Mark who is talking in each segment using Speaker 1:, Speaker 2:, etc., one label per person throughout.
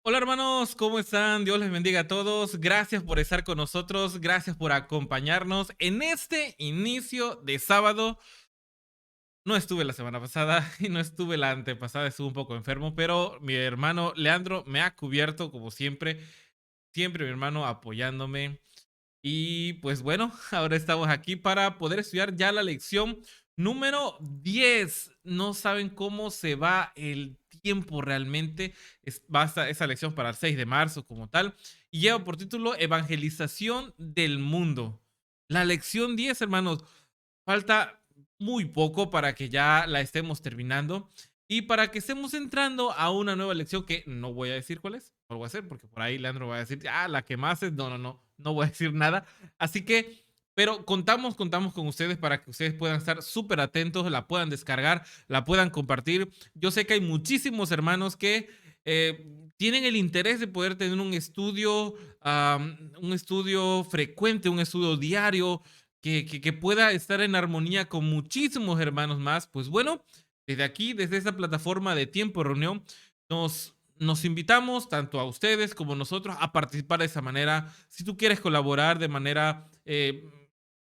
Speaker 1: Hola hermanos, ¿cómo están? Dios les bendiga a todos. Gracias por estar con nosotros, gracias por acompañarnos en este inicio de sábado. No estuve la semana pasada y no estuve la antepasada, estuve un poco enfermo, pero mi hermano Leandro me ha cubierto como siempre, siempre mi hermano apoyándome. Y pues bueno, ahora estamos aquí para poder estudiar ya la lección número 10. No saben cómo se va el tiempo realmente. Basta esa lección para el 6 de marzo como tal. Y lleva por título Evangelización del mundo. La lección 10, hermanos. Falta muy poco para que ya la estemos terminando y para que estemos entrando a una nueva lección que no voy a decir cuál es, no lo voy a hacer porque por ahí Leandro va a decir, la que más es, no voy a decir nada. Así que, pero contamos con ustedes para que ustedes puedan estar súper atentos, la puedan descargar, la puedan compartir. Yo sé que hay muchísimos hermanos que tienen el interés de poder tener un estudio frecuente, un estudio diario, que pueda estar en armonía con muchísimos hermanos más. Pues bueno, desde aquí, desde esta plataforma de Tiempo de Reunión, nos invitamos tanto a ustedes como nosotros a participar de esa manera. Si tú quieres colaborar de manera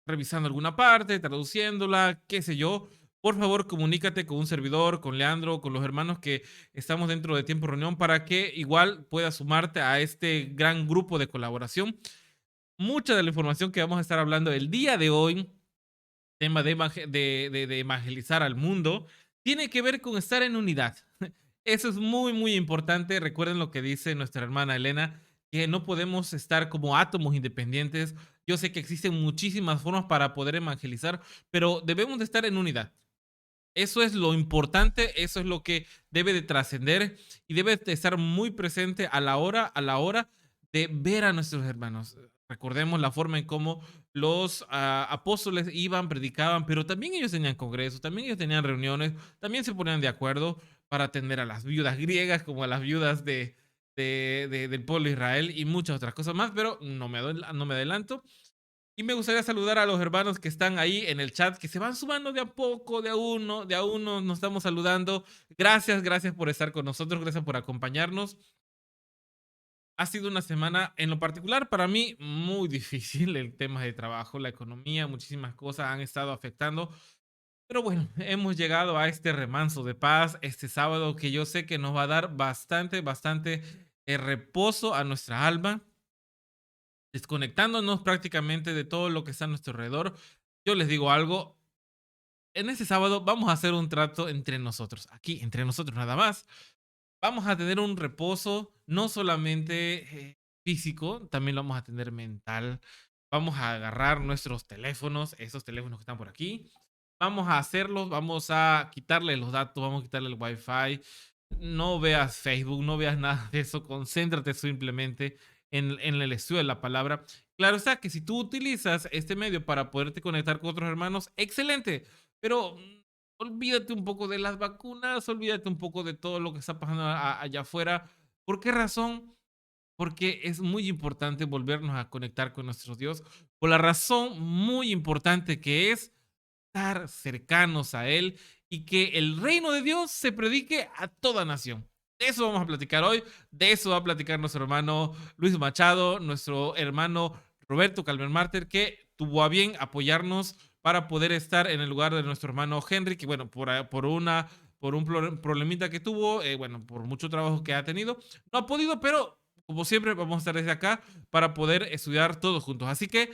Speaker 1: revisando alguna parte, traduciéndola, qué sé yo, por favor comunícate con un servidor, con Leandro, con los hermanos que estamos dentro de Tiempo de Reunión para que igual puedas sumarte a este gran grupo de colaboración. Mucha de la información que vamos a estar hablando el día de hoy, tema de evangelizar al mundo, tiene que ver con estar en unidad. Eso es muy, muy importante. Recuerden lo que dice nuestra hermana Elena, que no podemos estar como átomos independientes. Yo sé que existen muchísimas formas para poder evangelizar, pero debemos de estar en unidad. Eso es lo importante, eso es lo que debe de trascender y debe de estar muy presente a la hora de ver a nuestros hermanos. Recordemos la forma en cómo los apóstoles iban, predicaban, pero también ellos tenían congresos, también ellos tenían reuniones, también se ponían de acuerdo para atender a las viudas griegas como a las viudas del pueblo de Israel y muchas otras cosas más, pero no me adelanto. Y me gustaría saludar a los hermanos que están ahí en el chat, que se van sumando de a poco, de a uno, nos estamos saludando. Gracias, gracias por estar con nosotros, gracias por acompañarnos. Ha sido una semana, en lo particular, para mí muy difícil el tema de trabajo, la economía, muchísimas cosas han estado afectando. Pero bueno, hemos llegado a este remanso de paz, este sábado que yo sé que nos va a dar bastante reposo a nuestra alma, desconectándonos prácticamente de todo lo que está a nuestro alrededor. Yo les digo algo, en este sábado vamos a hacer un trato entre nosotros, aquí, entre nosotros nada más. Vamos a tener un reposo, no solamente físico, también lo vamos a tener mental. Vamos a agarrar nuestros teléfonos, esos teléfonos que están por aquí. Vamos a hacerlos, vamos a quitarle los datos, vamos a quitarle el wifi. No veas Facebook, no veas nada de eso. Concéntrate simplemente en el estudio de la palabra. Claro está que si tú utilizas este medio para poderte conectar con otros hermanos, excelente. Pero olvídate un poco de las vacunas, olvídate un poco de todo lo que está pasando allá afuera. ¿Por qué razón? Porque es muy importante volvernos a conectar con nuestro Dios por la razón muy importante que es estar cercanos a Él y que el reino de Dios se predique a toda nación. De eso vamos a platicar hoy, de eso va a platicar nuestro hermano Luis Machado, nuestro hermano Roberto Calver Mártir, que tuvo a bien apoyarnos para poder estar en el lugar de nuestro hermano Henry, que bueno, por un problemita que tuvo, bueno, por mucho trabajo que ha tenido, no ha podido, pero como siempre vamos a estar desde acá para poder estudiar todos juntos. Así que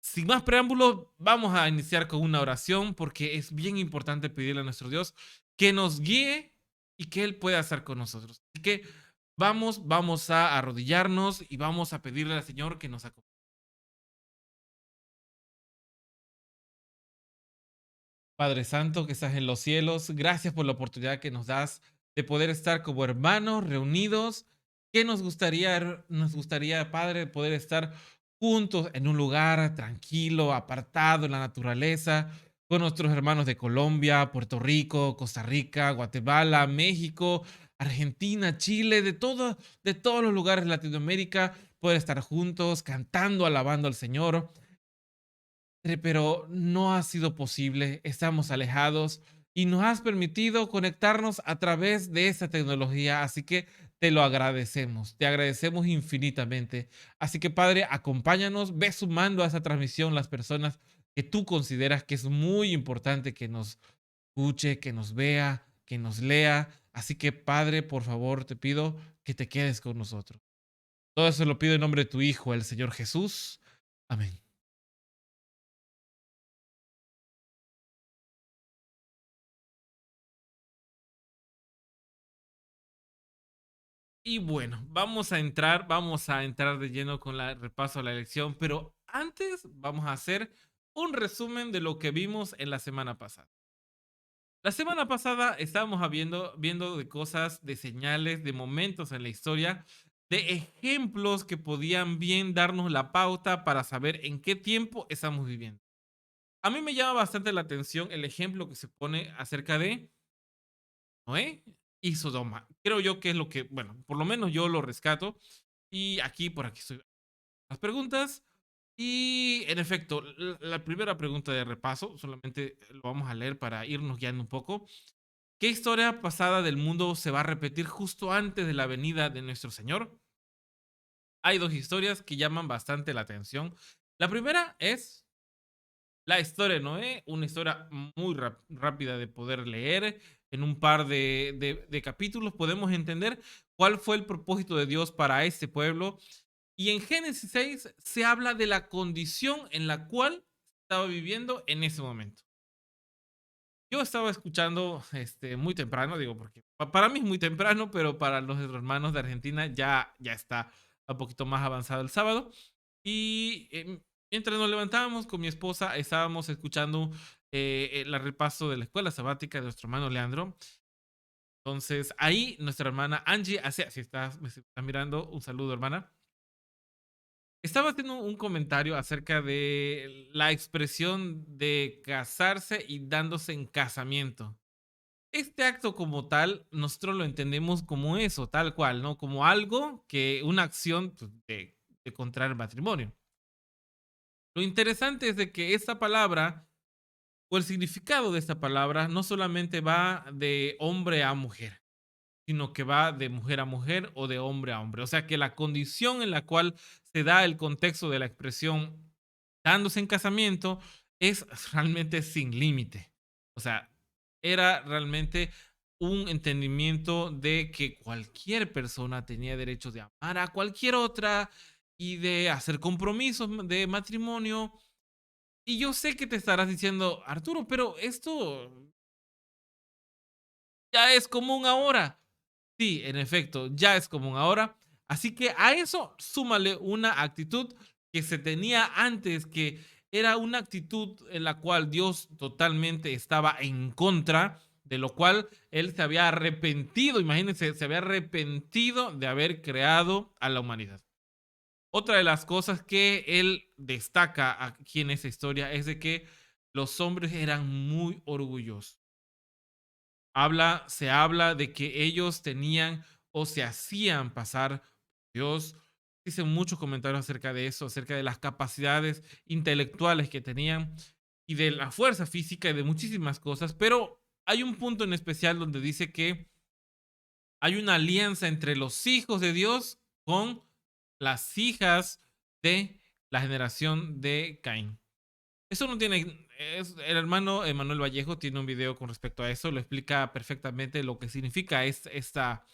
Speaker 1: sin más preámbulos, vamos a iniciar con una oración porque es bien importante pedirle a nuestro Dios que nos guíe y que Él pueda estar con nosotros. Así que vamos a arrodillarnos y vamos a pedirle al Señor que nos acompañe. Padre Santo que estás en los cielos, gracias por la oportunidad que nos das de poder estar como hermanos reunidos. Que nos gustaría, Padre, poder estar juntos en un lugar tranquilo, apartado en la naturaleza, con nuestros hermanos de Colombia, Puerto Rico, Costa Rica, Guatemala, México, Argentina, Chile, de todos los lugares de Latinoamérica, poder estar juntos, cantando, alabando al Señor. Pero no ha sido posible, estamos alejados y nos has permitido conectarnos a través de esta tecnología. Así que te lo agradecemos, te agradecemos infinitamente. Así que Padre, acompáñanos, ve sumando a esa transmisión las personas que tú consideras que es muy importante que nos escuche, que nos vea, que nos lea. Así que Padre, por favor, te pido que te quedes con nosotros. Todo eso lo pido en nombre de tu Hijo, el Señor Jesús. Amén. Y bueno, vamos a entrar de lleno con el repaso a la elección, pero antes vamos a hacer un resumen de lo que vimos en la semana pasada. La semana pasada estábamos viendo de cosas, de señales, de momentos en la historia, de ejemplos que podían bien darnos la pauta para saber en qué tiempo estamos viviendo. A mí me llama bastante la atención el ejemplo que se pone acerca de Noé y Sodoma. Creo yo que es lo que, bueno, por lo menos yo lo rescato. Y aquí, por aquí estoy las preguntas. Y en efecto, la primera pregunta de repaso, solamente lo vamos a leer para irnos guiando un poco. ¿Qué historia pasada del mundo se va a repetir justo antes de la venida de nuestro Señor? Hay dos historias que llaman bastante la atención. La primera es la historia de Noé, una historia muy rápida de poder leer. En un par de capítulos podemos entender cuál fue el propósito de Dios para este pueblo. Y en Génesis 6 se habla de la condición en la cual estaba viviendo en ese momento. Yo estaba escuchando muy temprano, digo, porque para mí es muy temprano, pero para los hermanos de Argentina ya está un poquito más avanzado el sábado. Y mientras nos levantábamos con mi esposa, estábamos escuchando el repaso de la escuela sabática de nuestro hermano Leandro. Entonces ahí nuestra hermana Angie, si estás, me estás mirando, un saludo hermana. Estaba haciendo un comentario acerca de la expresión de casarse y dándose en casamiento. Este acto como tal, nosotros lo entendemos como eso, tal cual, ¿no? Como algo que, una acción pues, de contraer matrimonio. Lo interesante es de que esta palabra o el significado de esta palabra no solamente va de hombre a mujer, sino que va de mujer a mujer o de hombre a hombre. O sea que la condición en la cual se da el contexto de la expresión dándose en casamiento es realmente sin límite. O sea, era realmente un entendimiento de que cualquier persona tenía derecho de amar a cualquier otra y de hacer compromisos de matrimonio. Y yo sé que te estarás diciendo, Arturo, pero esto ya es común ahora. Sí, en efecto, ya es común ahora. Así que a eso súmale una actitud que se tenía antes, que era una actitud en la cual Dios totalmente estaba en contra, de lo cual él se había arrepentido, imagínense, se había arrepentido de haber creado a la humanidad. Otra de las cosas que él destaca aquí en esa historia es de que los hombres eran muy orgullosos. Se habla de que ellos tenían o se hacían pasar por Dios. Dicen muchos comentarios acerca de eso, acerca de las capacidades intelectuales que tenían y de la fuerza física y de muchísimas cosas, pero hay un punto en especial donde dice que hay una alianza entre los hijos de Dios con las hijas de la generación de Caín. Eso no tiene. El hermano Emanuel Vallejo tiene un video con respecto a eso, lo explica perfectamente lo que significa esta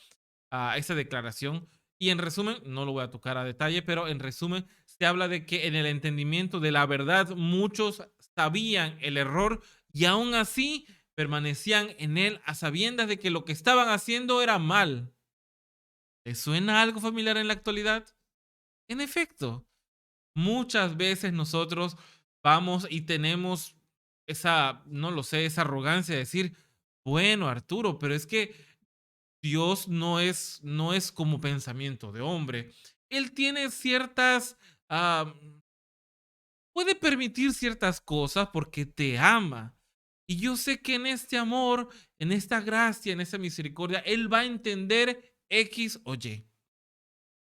Speaker 1: declaración. Y en resumen, no lo voy a tocar a detalle, pero en resumen, se habla de que en el entendimiento de la verdad, muchos sabían el error y aún así permanecían en él a sabiendas de que lo que estaban haciendo era mal. ¿Les suena algo familiar en la actualidad? En efecto, muchas veces nosotros vamos y tenemos esa, no lo sé, esa arrogancia de decir, bueno, Arturo, pero es que Dios no es como pensamiento de hombre. Él tiene ciertas, ah, puede permitir ciertas cosas porque te ama. Y yo sé que en este amor, en esta gracia, en esta misericordia, Él va a entender X o Y.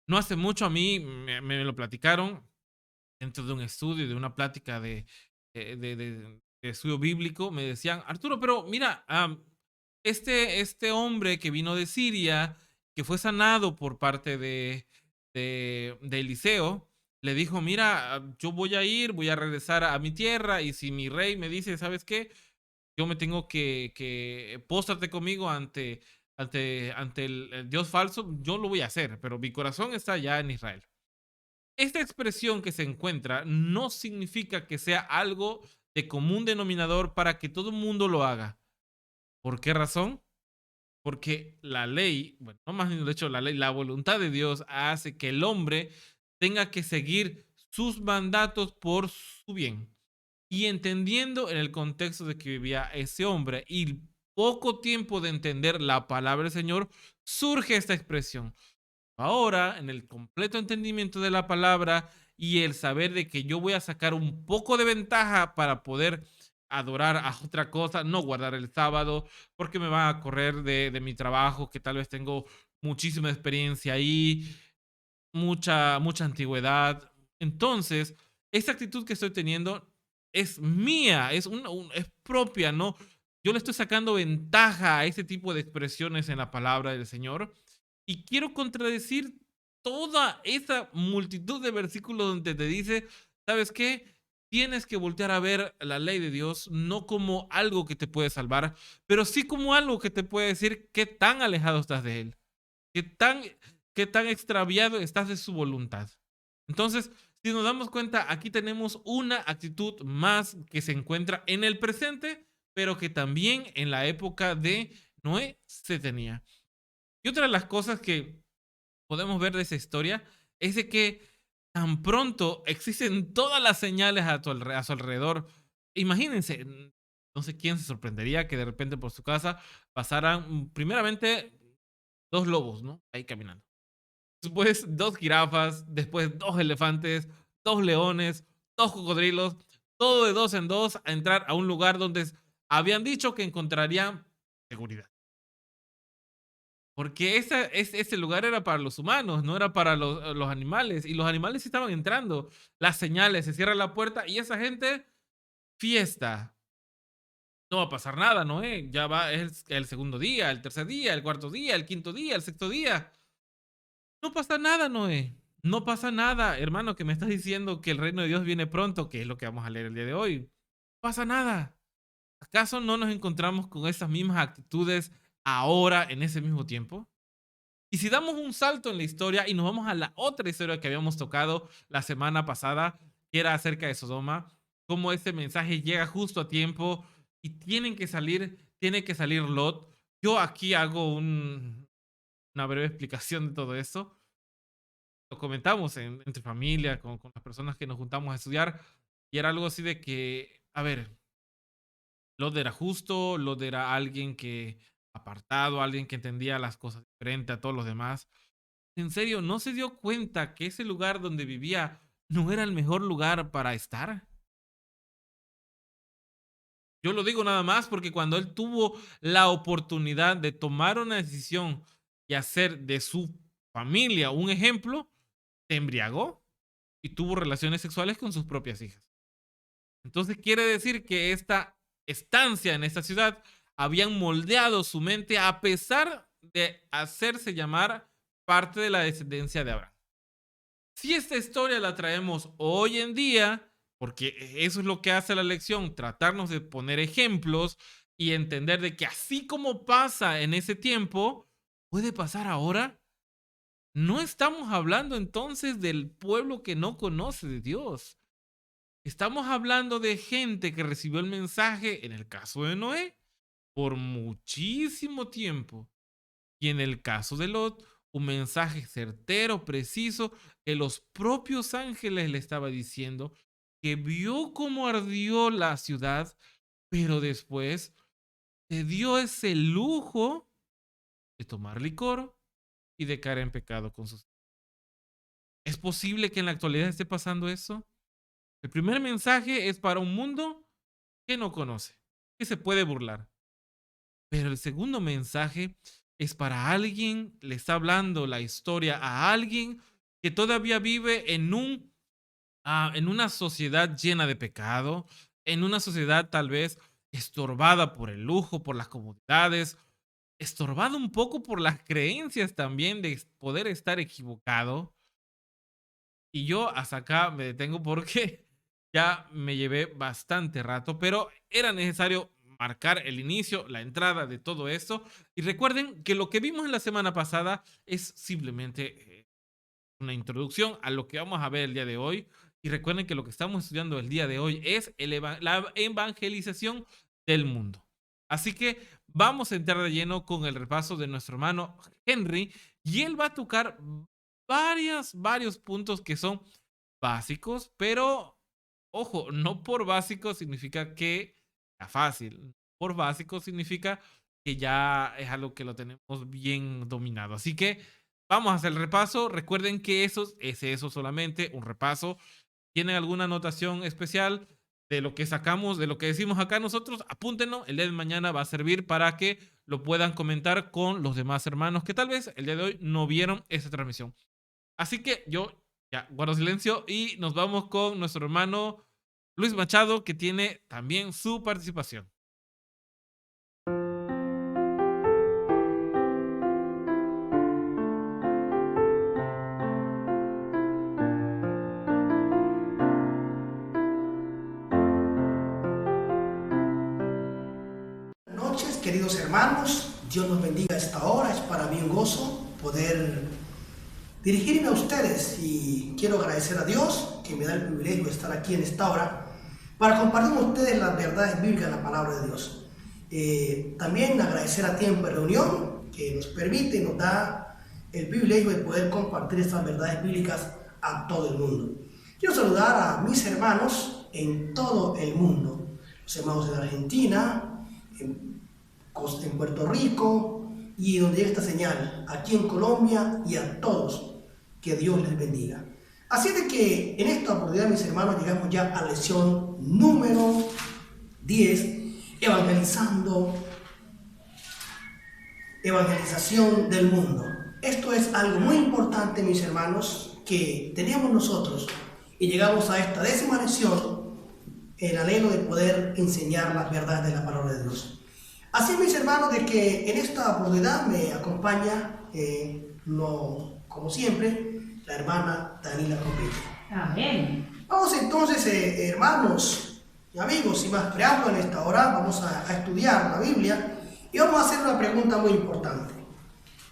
Speaker 1: No hace mucho a mí me lo platicaron dentro de un estudio, de una plática de estudio bíblico, me decían, Arturo, pero mira, este hombre que vino de Siria que fue sanado por parte de Eliseo, le dijo, mira, yo voy a ir, voy a regresar a mi tierra y si mi rey me dice, ¿sabes qué? Yo me tengo que póstrate conmigo ante el Dios falso, yo lo voy a hacer, pero mi corazón está ya en Israel. Esta expresión que se encuentra no significa que sea algo de común denominador para que todo el mundo lo haga. ¿Por qué razón? Porque la ley, bueno, no más bien de hecho la ley, la voluntad de Dios hace que el hombre tenga que seguir sus mandatos por su bien. Y entendiendo en el contexto de que vivía ese hombre y poco tiempo de entender la palabra del Señor, surge esta expresión. Ahora, en el completo entendimiento de la palabra y el saber de que yo voy a sacar un poco de ventaja para poder adorar a otra cosa, no guardar el sábado, porque me van a correr de mi trabajo, que tal vez tengo muchísima experiencia ahí, mucha antigüedad. Entonces, esta actitud que estoy teniendo es mía, es propia, ¿no? Yo le estoy sacando ventaja a ese tipo de expresiones en la palabra del Señor y quiero contradecir toda esa multitud de versículos donde te dice, ¿sabes qué? Tienes que voltear a ver la ley de Dios no como algo que te puede salvar, pero sí como algo que te puede decir qué tan alejado estás de Él, qué tan, qué tan extraviado estás de su voluntad. Entonces, si nos damos cuenta, aquí tenemos una actitud más que se encuentra en el presente, pero que también en la época de Noé se tenía. Y otra de las cosas que podemos ver de esa historia es de que tan pronto existen todas las señales a su alrededor. Imagínense, no sé quién se sorprendería que de repente por su casa pasaran primeramente dos lobos, ¿no? Ahí caminando. Después dos jirafas, después dos elefantes, dos leones, dos cocodrilos, todo de dos en dos a entrar a un lugar donde habían dicho que encontrarían seguridad. Porque ese lugar era para los humanos, no era para los animales. Y los animales sí estaban entrando. Las señales, se cierra la puerta y esa gente, fiesta. No va a pasar nada, ¿no? Ya va, es el segundo día, el tercer día, el cuarto día, el quinto día, el sexto día. No pasa nada, Noé. No pasa nada, hermano, que me estás diciendo que el reino de Dios viene pronto, que es lo que vamos a leer el día de hoy. No pasa nada. ¿Acaso no nos encontramos con esas mismas actitudes ahora, en ese mismo tiempo? Y si damos un salto en la historia y nos vamos a la otra historia que habíamos tocado la semana pasada, que era acerca de Sodoma, cómo este mensaje llega justo a tiempo y tiene que salir Lot. Yo aquí hago una breve explicación de todo esto. Lo comentamos entre familia, con las personas que nos juntamos a estudiar, y era algo así de que, a ver, Lot era justo, Lot era alguien que apartado, alguien que entendía las cosas diferente a todos los demás. En serio, ¿no se dio cuenta que ese lugar donde vivía no era el mejor lugar para estar? Yo lo digo nada más porque cuando él tuvo la oportunidad de tomar una decisión y hacer de su familia un ejemplo, se embriagó y tuvo relaciones sexuales con sus propias hijas. Entonces quiere decir que esta estancia en esta ciudad habían moldeado su mente a pesar de hacerse llamar parte de la descendencia de Abraham. Si esta historia la traemos hoy en día, porque eso es lo que hace la lección, tratarnos de poner ejemplos y entender de que así como pasa en ese tiempo, puede pasar ahora. No estamos hablando entonces del pueblo que no conoce de Dios. Estamos hablando de gente que recibió el mensaje, en el caso de Noé, por muchísimo tiempo. Y en el caso de Lot, un mensaje certero, preciso, que los propios ángeles le estaba diciendo, que vio cómo ardió la ciudad, pero después se dio ese lujo de tomar licor y de caer en pecado con sus... ¿Es posible que en la actualidad esté pasando eso? El primer mensaje es para un mundo que no conoce, que se puede burlar. Pero el segundo mensaje es para alguien, le está hablando la historia a alguien que todavía vive en una sociedad llena de pecado, en una sociedad tal vez estorbada por el lujo, por las comodidades, estorbado un poco por las creencias también de poder estar equivocado. Y yo hasta acá me detengo porque ya me llevé bastante rato, pero era necesario marcar el inicio, la entrada de todo esto. Y recuerden que lo que vimos en la semana pasada es simplemente una introducción a lo que vamos a ver el día de hoy. Y recuerden que lo que estamos estudiando el día de hoy es la evangelización del mundo. Así que vamos a entrar de lleno con el repaso de nuestro hermano Henry y él va a tocar varios puntos que son básicos, pero ojo, no por básico significa que sea fácil. Por básico significa que ya es algo que lo tenemos bien dominado. Así que vamos a hacer el repaso. Recuerden que eso es eso solamente, un repaso. ¿Tienen alguna anotación especial de lo que sacamos, de lo que decimos acá nosotros? Apúntenlo. El día de mañana va a servir para que lo puedan comentar con los demás hermanos que tal vez el día de hoy no vieron esta transmisión. Así que yo ya guardo silencio y nos vamos con nuestro hermano Luis Machado, que tiene también su participación.
Speaker 2: Buenas noches, queridos hermanos. Dios nos bendiga a esta hora. Es para mí un gozo poder dirigirme a ustedes y quiero agradecer a Dios que me da el privilegio de estar aquí en esta hora para compartir con ustedes las verdades bíblicas de la palabra de Dios. También agradecer a Tiempo de Reunión que nos permite y nos da el privilegio de poder compartir estas verdades bíblicas a todo el mundo. Quiero saludar a mis hermanos en todo el mundo, los hermanos de Argentina, en Puerto Rico y donde llega esta señal, aquí en Colombia, y a todos, que Dios les bendiga. Así de que en esta oportunidad, mis hermanos, llegamos ya a la lección número 10, evangelización del mundo. Esto es algo muy importante, mis hermanos, que tenemos nosotros y llegamos a esta 10ª lección, el anhelo de poder enseñar las verdades de la palabra de Dios. Así, mis hermanos, de que en esta oportunidad me acompaña, como siempre, la hermana Danila Compito.
Speaker 3: Amén.
Speaker 2: Vamos entonces, hermanos y amigos, sin más preámbulo en esta hora, vamos a estudiar la Biblia y vamos a hacer una pregunta muy importante.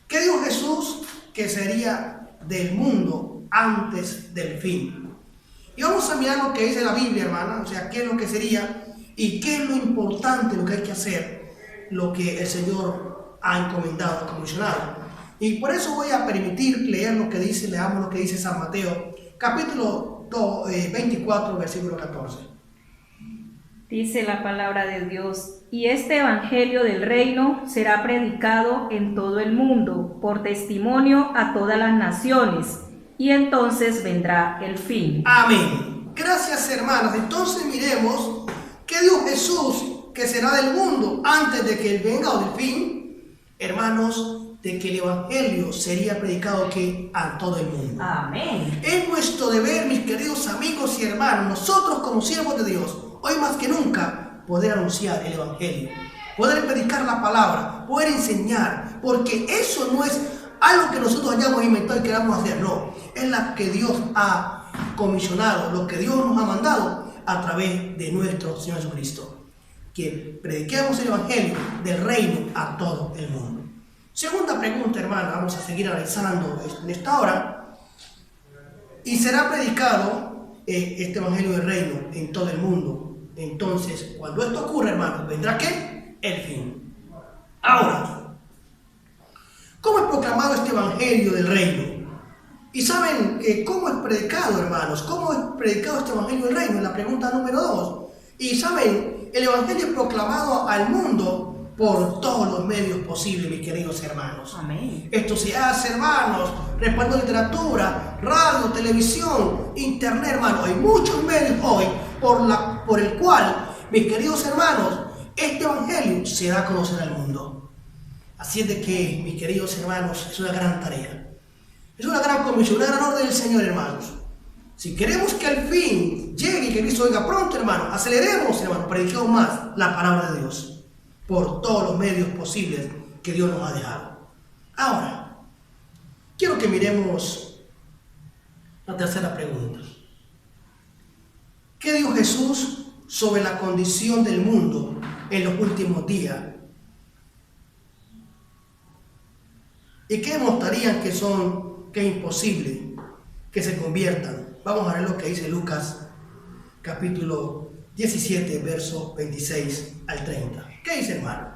Speaker 2: ¿Qué dijo Jesús que sería del mundo antes del fin? Y vamos a mirar lo que dice la Biblia, hermana, o sea, qué es lo que sería y qué es lo importante, lo que hay que hacer, lo que el Señor ha encomendado, ha comisionado. Y por eso voy a permitir leer lo que dice, leamos lo que dice San Mateo, capítulo 24, versículo 14.
Speaker 3: Dice la palabra de Dios: y este evangelio del reino será predicado en todo el mundo por testimonio a todas las naciones, y entonces vendrá el fin.
Speaker 2: Amén. Gracias, hermanas. Entonces miremos qué dijo Jesús que será del mundo antes de que Él venga o del fin, hermanos, de que el evangelio sería predicado aquí a todo el mundo.
Speaker 3: Amén.
Speaker 2: Es nuestro deber, mis queridos amigos y hermanos, nosotros como siervos de Dios, hoy más que nunca, poder anunciar el evangelio, poder predicar la palabra, poder enseñar, porque eso no es algo que nosotros hayamos inventado y queramos hacer, no, es la que Dios ha comisionado, lo que Dios nos ha mandado a través de nuestro Señor Jesucristo, que prediquemos el evangelio del reino a todo el mundo. Segunda pregunta, hermana, vamos a seguir analizando en esta hora. Y será predicado este evangelio del reino en todo el mundo. Entonces, cuando esto ocurra, hermanos, ¿vendrá qué? El fin. Ahora, ¿cómo es proclamado este evangelio del reino? Y saben cómo es predicado, hermanos. ¿Cómo es predicado este evangelio del reino? Es la pregunta número 2. Y saben, el evangelio es proclamado al mundo por todos los medios posibles, mis queridos hermanos.
Speaker 3: Amén.
Speaker 2: Esto se hace, hermanos, respaldo literatura, radio, televisión, internet, hermanos. Hay muchos medios hoy por el cual, mis queridos hermanos, este evangelio se da a conocer al mundo. Así es de que, mis queridos hermanos, es una gran tarea. Es una gran comisión, una gran orden del Señor, hermanos. Si queremos que al fin llegue y que Cristo venga pronto, hermanos, aceleremos, hermanos, prediquemos más la palabra de Dios por todos los medios posibles que Dios nos ha dejado. Ahora, quiero que miremos la tercera pregunta. ¿Qué dijo Jesús sobre la condición del mundo en los últimos días? ¿Y qué demostrarían que es imposible que se conviertan? Vamos a ver lo que dice Lucas capítulo 17, versos 26 al 30. ¿Qué dice, hermano?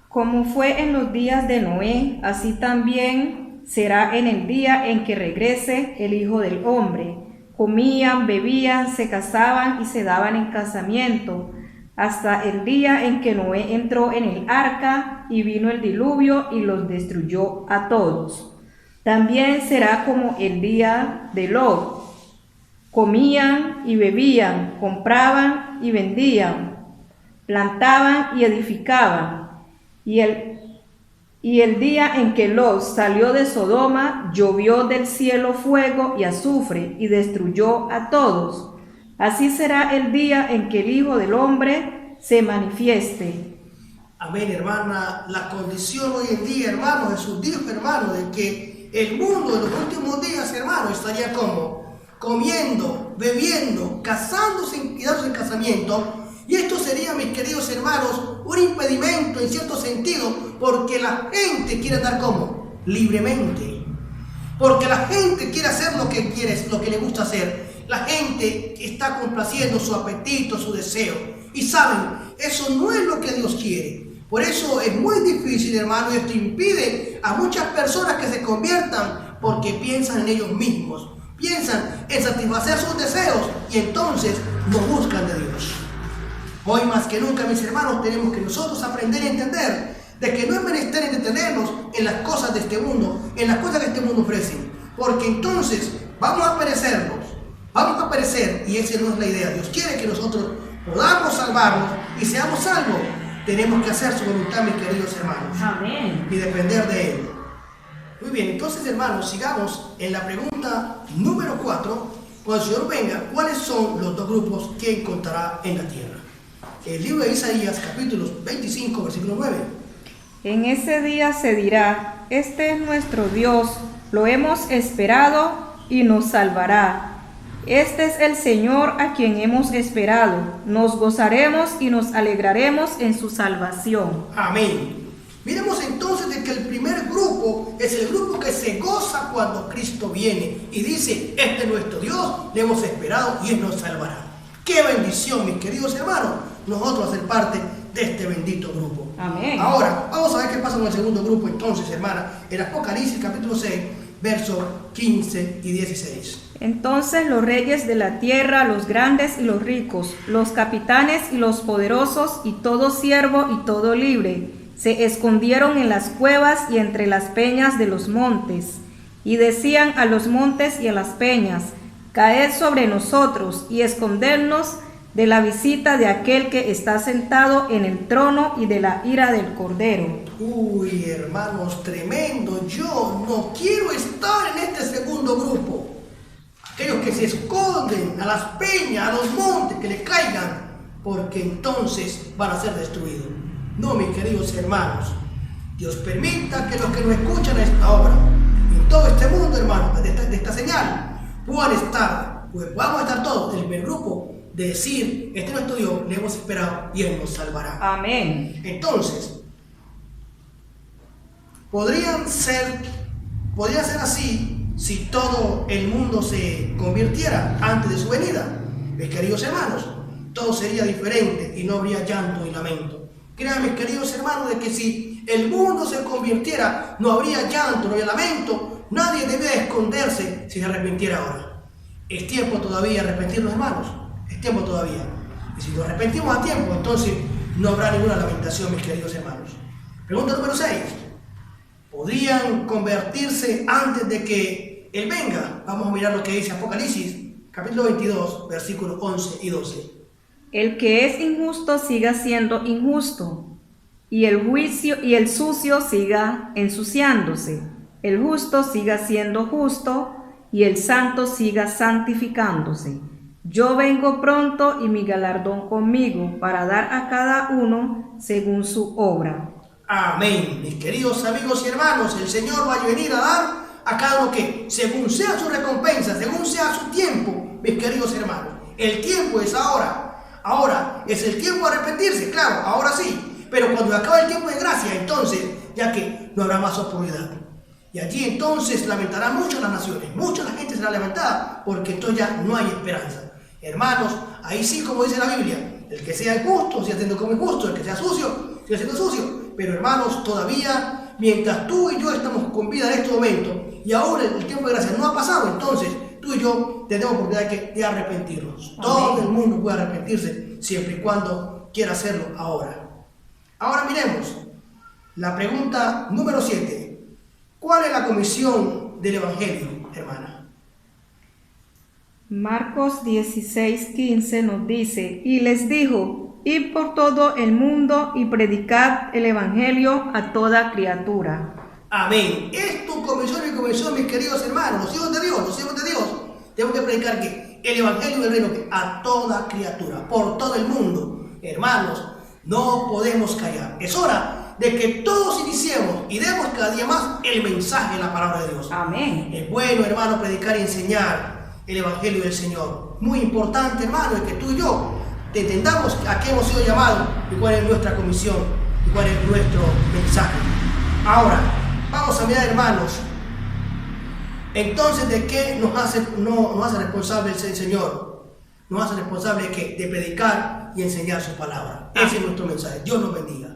Speaker 3: Como fue en los días de Noé, así también será en el día en que regrese el Hijo del Hombre. Comían, bebían, se casaban y se daban en casamiento, hasta el día en que Noé entró en el arca y vino el diluvio y los destruyó a todos. También será como el día de Lot. Comían y bebían, compraban y vendían, plantaban y edificaban. Y el día en que Lot salió de Sodoma, llovió del cielo fuego y azufre y destruyó a todos. Así será el día en que el Hijo del Hombre se manifieste.
Speaker 2: Amén, hermana. La condición hoy en día, hermano, Jesús dijo, hermano, de que el mundo en los últimos días, hermano, estaría como comiendo, bebiendo, casándose y dándose en casamiento. Y esto sería, mis queridos hermanos, un impedimento en cierto sentido, porque la gente quiere andar como libremente, porque la gente quiere hacer lo que quiere, lo que le gusta hacer. La gente está complaciendo su apetito, su deseo, y saben, eso no es lo que Dios quiere. Por eso es muy difícil, hermano, y esto impide a muchas personas que se conviertan, porque piensan en ellos mismos, piensan en satisfacer sus deseos, y entonces no buscan de Dios. Hoy más que nunca, mis hermanos, tenemos que nosotros aprender a entender de que no es menester entretenernos en las cosas de este mundo, en las cosas que este mundo ofrece, porque entonces vamos a perecer, y esa no es la idea. Dios quiere que nosotros podamos salvarnos y seamos salvos. Tenemos que hacer su voluntad, mis queridos hermanos.
Speaker 3: Amén.
Speaker 2: Y depender de Él. Muy bien, entonces, hermanos, sigamos en la pregunta número 4. Cuando el Señor venga, ¿cuáles son los dos grupos que encontrará en la tierra? El libro de Isaías, capítulo 25, versículo 9.
Speaker 3: En ese día se dirá: este es nuestro Dios, lo hemos esperado y nos salvará. Este es el Señor a quien hemos esperado. Nos gozaremos y nos alegraremos en su salvación.
Speaker 2: Amén. Miremos entonces de que el primer grupo es el grupo que se goza cuando Cristo viene y dice: este es nuestro Dios, le hemos esperado y Él nos salvará. ¡Qué bendición, mis queridos hermanos! Nosotros hacer parte de este bendito grupo.
Speaker 3: Amén.
Speaker 2: Ahora, vamos a ver qué pasa con el segundo grupo entonces, hermana. En Apocalipsis capítulo 6, versos 15 y 16.
Speaker 3: Entonces los reyes de la tierra, los grandes y los ricos, los capitanes y los poderosos, y todo siervo y todo libre, se escondieron en las cuevas y entre las peñas de los montes, y decían a los montes y a las peñas: caed sobre nosotros y escondernos de la visita de aquel que está sentado en el trono y de la ira del Cordero.
Speaker 2: Uy, hermanos, tremendo. Yo no quiero estar en este segundo grupo. Aquellos que se esconden a las peñas, a los montes, que le caigan, porque entonces van a ser destruidos. No, mis queridos hermanos. Dios permita que los que nos escuchan a esta obra, en todo este mundo, hermanos, de esta señal, puedan estar, pues vamos a estar todos en el primer grupo, de decir: este es nuestro Dios, le hemos esperado y Él nos salvará.
Speaker 3: Amén.
Speaker 2: Entonces, podría ser así si todo el mundo se convirtiera antes de su venida. Mis queridos hermanos, todo sería diferente y no habría llanto ni lamento. Créanme, mis queridos hermanos, de que si el mundo se convirtiera, no habría llanto, no habría lamento. Nadie debe esconderse si se arrepintiera ahora. Es tiempo todavía de arrepentirnos, hermanos. Es tiempo todavía. Y si nos arrepentimos a tiempo, entonces no habrá ninguna lamentación, mis queridos hermanos. Pregunta número 6. ¿Podrían convertirse antes de que Él venga? Vamos a mirar lo que dice Apocalipsis, capítulo 22, versículos 11 y 12.
Speaker 3: El que es injusto siga siendo injusto, y el sucio siga ensuciándose. El justo siga siendo justo, y el santo siga santificándose. Yo vengo pronto y mi galardón conmigo, para dar a cada uno según su obra.
Speaker 2: Amén. Mis queridos amigos y hermanos, el Señor va a venir a dar a cada uno que, según sea su recompensa, según sea su tiempo, mis queridos hermanos. El tiempo es ahora. Ahora es el tiempo de arrepentirse, claro, ahora sí. Pero cuando acabe el tiempo de gracia, entonces, ya que no habrá más oportunidad. Y allí entonces lamentarán mucho las naciones, mucha la gente será levantada, porque entonces ya no hay esperanza. Hermanos, ahí sí, como dice la Biblia, el que sea injusto, siga siendo como injusto, el que sea sucio, siga siendo sucio. Pero hermanos, todavía, mientras tú y yo estamos con vida en este momento, y ahora el tiempo de gracia no ha pasado, entonces tú y yo tenemos oportunidad de arrepentirnos. Amén. Todo el mundo puede arrepentirse, siempre y cuando quiera hacerlo ahora. Ahora miremos la pregunta número 7. ¿Cuál es la comisión del Evangelio, hermana?
Speaker 3: Marcos 16:15 nos dice, y les dijo, id por todo el mundo y predicad el Evangelio a toda criatura.
Speaker 2: Amén. Es tu comisión y comisión, mis queridos hermanos, los hijos de Dios, tenemos que predicar que el Evangelio del reino que a toda criatura, por todo el mundo. Hermanos, no podemos callar. Es hora de que todos iniciemos y demos cada día más el mensaje de la palabra de Dios.
Speaker 3: Amén.
Speaker 2: Es bueno, hermano, predicar y enseñar el Evangelio del Señor. Muy importante, hermano, es que tú y yo entendamos a qué hemos sido llamados y cuál es nuestra comisión y cuál es nuestro mensaje. Ahora, vamos a mirar, hermanos, entonces, ¿de qué nos hace responsables el Señor? Nos hace responsables de predicar y enseñar su palabra. Ese es nuestro mensaje. Dios nos bendiga.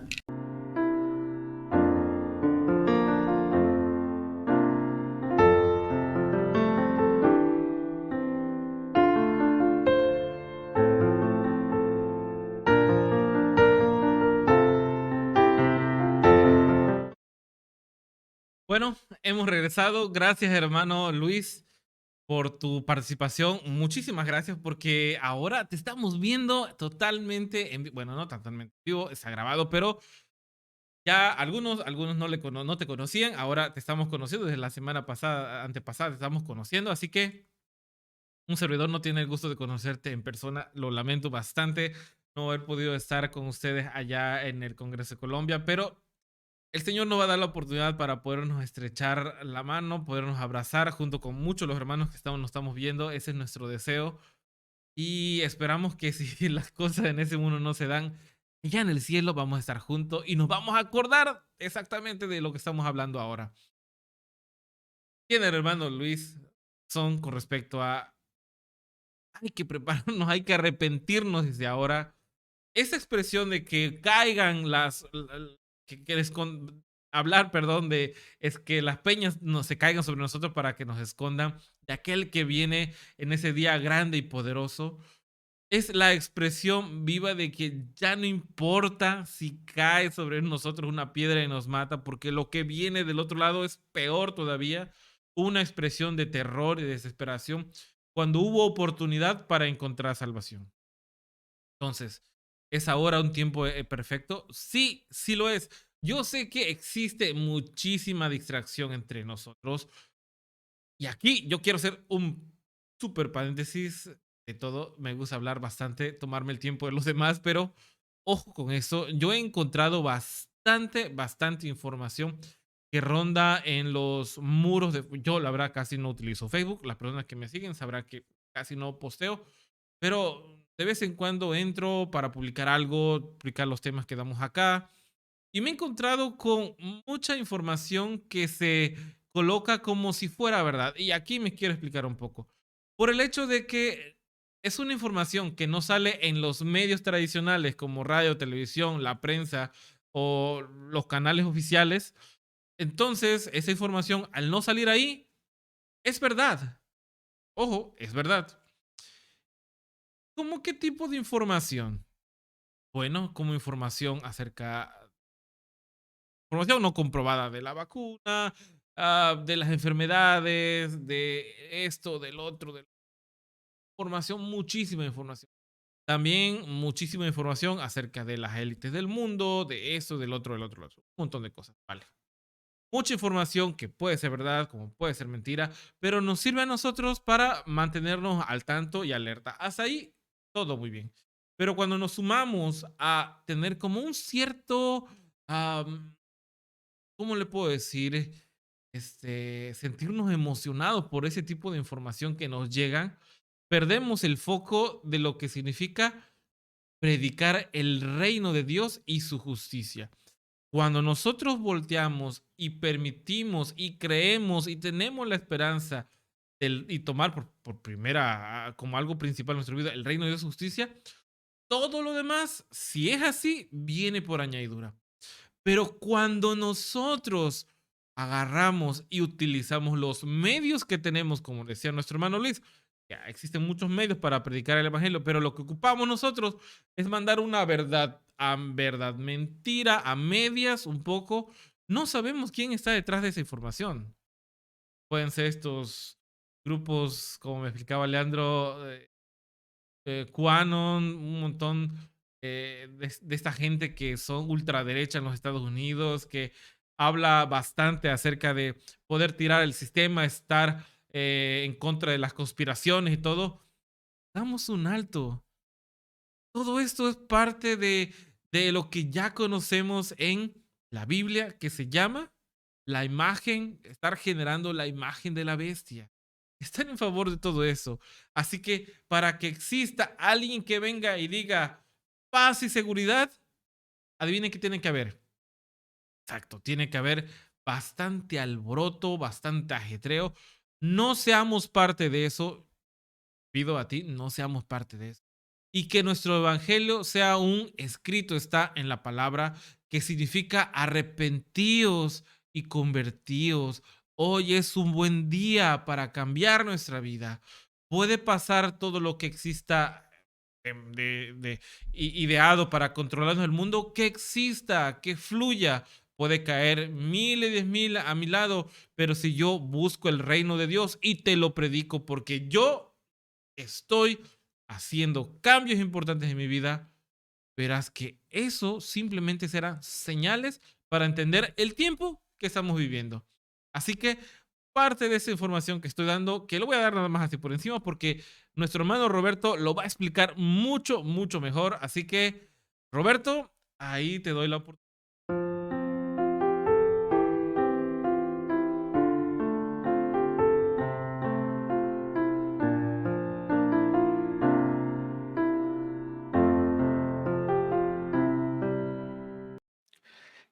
Speaker 1: Bueno, hemos regresado. Gracias, hermano Luis, por tu participación. Muchísimas gracias porque ahora te estamos viendo totalmente bueno, no totalmente en vivo, está grabado, pero ya algunos no te conocían. Ahora te estamos conociendo desde la semana pasada, antepasada, te estamos conociendo. Así que un servidor no tiene el gusto de conocerte en persona. Lo lamento bastante no haber podido estar con ustedes allá en el Congreso de Colombia, pero el Señor nos va a dar la oportunidad para podernos estrechar la mano, podernos abrazar junto con muchos de los hermanos que nos estamos viendo. Ese es nuestro deseo. Y esperamos que si las cosas en ese mundo no se dan, ya en el cielo vamos a estar juntos y nos vamos a acordar exactamente de lo que estamos hablando ahora. ¿Quién, el hermano Luis, son con respecto a hay que prepararnos, hay que arrepentirnos desde ahora? Esa expresión de que caigan hablar, perdón, de es que las peñas no se caigan sobre nosotros para que nos escondan de aquel que viene en ese día grande y poderoso. Es la expresión viva de que ya no importa si cae sobre nosotros una piedra y nos mata, porque lo que viene del otro lado es peor todavía. Una expresión de terror y desesperación cuando hubo oportunidad para encontrar salvación. Entonces, ¿es ahora un tiempo perfecto? Sí, sí lo es. Yo sé que existe muchísima distracción entre nosotros. Y aquí yo quiero hacer un súper paréntesis de todo. Me gusta hablar bastante, tomarme el tiempo de los demás, pero ojo con eso. Yo he encontrado bastante información que ronda en los muros de... Yo, la verdad, casi no utilizo Facebook. Las personas que me siguen sabrán que casi no posteo. Pero de vez en cuando entro para publicar algo, publicar los temas que damos acá. Y me he encontrado con mucha información que se coloca como si fuera verdad. Y aquí me quiero explicar un poco. Por el hecho de que es una información que no sale en los medios tradicionales como radio, televisión, la prensa o los canales oficiales. Entonces, esa información, al no salir ahí, es verdad. Ojo, es verdad. ¿Cómo qué tipo de información? Bueno, como información no comprobada de la vacuna, de las enfermedades, de esto, del otro, muchísima información. También muchísima información acerca de las élites del mundo, de esto, del otro, un montón de cosas, vale. Mucha información que puede ser verdad, como puede ser mentira, pero nos sirve a nosotros para mantenernos al tanto y alerta. Hasta ahí, todo muy bien. Pero cuando nos sumamos a tener como un cierto ¿cómo le puedo decir? Sentirnos emocionados por ese tipo de información que nos llegan, perdemos el foco de lo que significa predicar el reino de Dios y su justicia. Cuando nosotros volteamos y permitimos y creemos y tenemos la esperanza y tomar por primera, como algo principal en nuestra vida, el reino de Dios y justicia, todo lo demás, si es así, viene por añadidura. Pero cuando nosotros agarramos y utilizamos los medios que tenemos, como decía nuestro hermano Luis, ya existen muchos medios para predicar el evangelio, pero lo que ocupamos nosotros es mandar una verdad, a verdad, mentira, a medias, un poco. No sabemos quién está detrás de esa información. Pueden ser estos grupos, como me explicaba Leandro, QAnon, un montón de esta gente que son ultraderecha en los Estados Unidos, que habla bastante acerca de poder tirar el sistema, estar en contra de las conspiraciones y todo. Damos un alto. Todo esto es parte de lo que ya conocemos en la Biblia, que se llama la imagen, estar generando la imagen de la bestia. Están en favor de todo eso. Así que para que exista alguien que venga y diga paz y seguridad, adivinen qué tiene que haber. Exacto, tiene que haber bastante alboroto, bastante ajetreo. No seamos parte de eso. Pido a ti, no seamos parte de eso. Y que nuestro evangelio sea un escrito, está en la palabra, que significa arrepentíos y convertíos. Hoy es un buen día para cambiar nuestra vida. Puede pasar todo lo que exista ideado para controlarnos el mundo, que exista, que fluya. Puede caer mil y 10,000 a mi lado, pero si yo busco el reino de Dios y te lo predico porque yo estoy haciendo cambios importantes en mi vida, verás que eso simplemente serán señales para entender el tiempo que estamos viviendo. Así que parte de esa información que estoy dando, que lo voy a dar nada más así por encima, porque nuestro hermano Roberto lo va a explicar mucho, mucho mejor. Así que, Roberto, ahí te doy la oportunidad.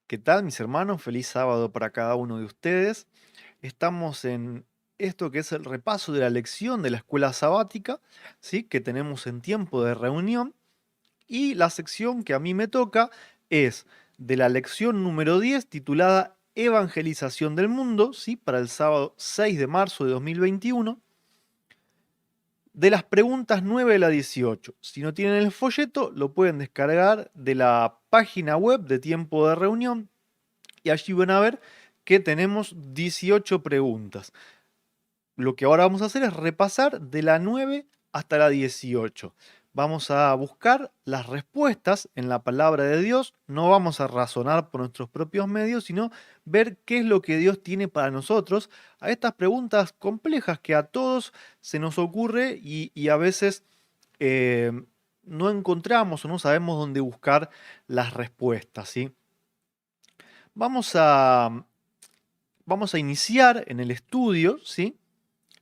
Speaker 4: ¿Qué tal, mis hermanos? Feliz sábado para cada uno de ustedes. Estamos en esto que es el repaso de la lección de la escuela sabática, ¿sí? Que tenemos en tiempo de reunión. Y la sección que a mí me toca es de la lección número 10 titulada Evangelización del Mundo, ¿sí? Para el sábado 6 de marzo de 2021. De las preguntas 9 a la 18. Si no tienen el folleto, lo pueden descargar de la página web de tiempo de reunión y allí van a ver que tenemos 18 preguntas. Lo que ahora vamos a hacer es repasar de la 9 hasta la 18. Vamos a buscar las respuestas en la palabra de Dios. No vamos a razonar por nuestros propios medios, sino ver qué es lo que Dios tiene para nosotros a estas preguntas complejas que a todos se nos ocurre y a veces no encontramos o no sabemos dónde buscar las respuestas, ¿sí? Vamos a iniciar en el estudio, ¿sí?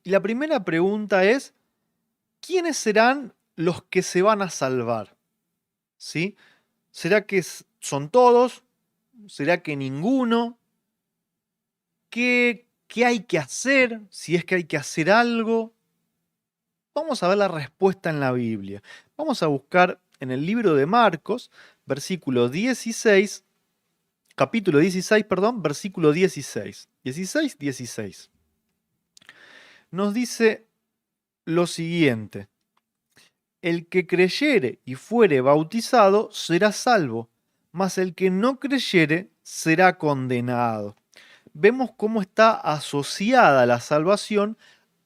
Speaker 4: Y la primera pregunta es, ¿quiénes serán los que se van a salvar? ¿Sí? ¿Será que son todos? ¿Será que ninguno? ¿Qué hay que hacer? Si es que hay que hacer algo. Vamos a ver la respuesta en la Biblia. Vamos a buscar en el libro de Marcos, capítulo 16, versículo 16. 16. Nos dice lo siguiente: el que creyere y fuere bautizado será salvo, mas el que no creyere será condenado. Vemos cómo está asociada la salvación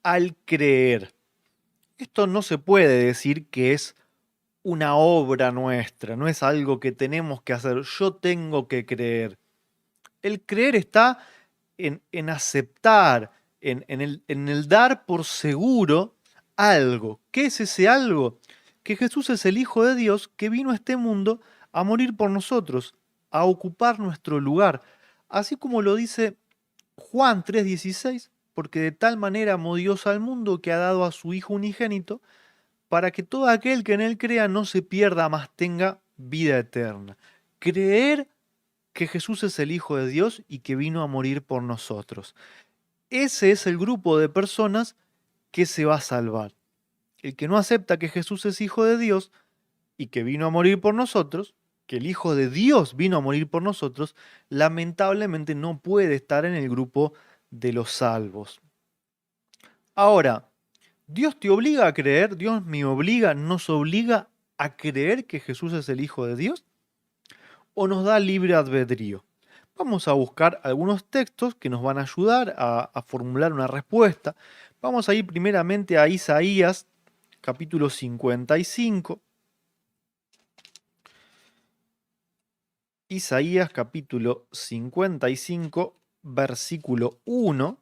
Speaker 4: al creer. Esto no se puede decir que es una obra nuestra, no es algo que tenemos que hacer, yo tengo que creer. El creer está en aceptar, en el dar por seguro algo. ¿Qué es ese algo? Que Jesús es el Hijo de Dios que vino a este mundo a morir por nosotros, a ocupar nuestro lugar, así como lo dice Juan 3:16, porque de tal manera amó Dios al mundo que ha dado a su Hijo unigénito, para que todo aquel que en él crea no se pierda, mas tenga vida eterna. Creer que Jesús es el Hijo de Dios y que vino a morir por nosotros. Ese es el grupo de personas que se va a salvar. El que no acepta que Jesús es Hijo de Dios y que vino a morir por nosotros, que el Hijo de Dios vino a morir por nosotros, lamentablemente no puede estar en el grupo de los salvos. Ahora, ¿Dios te obliga a creer? ¿Dios me obliga, nos obliga a creer que Jesús es el Hijo de Dios? ¿O nos da libre albedrío? Vamos a buscar algunos textos que nos van a ayudar a formular una respuesta. Vamos a ir primeramente a Isaías, capítulo 55. Isaías, capítulo 55, versículo 1,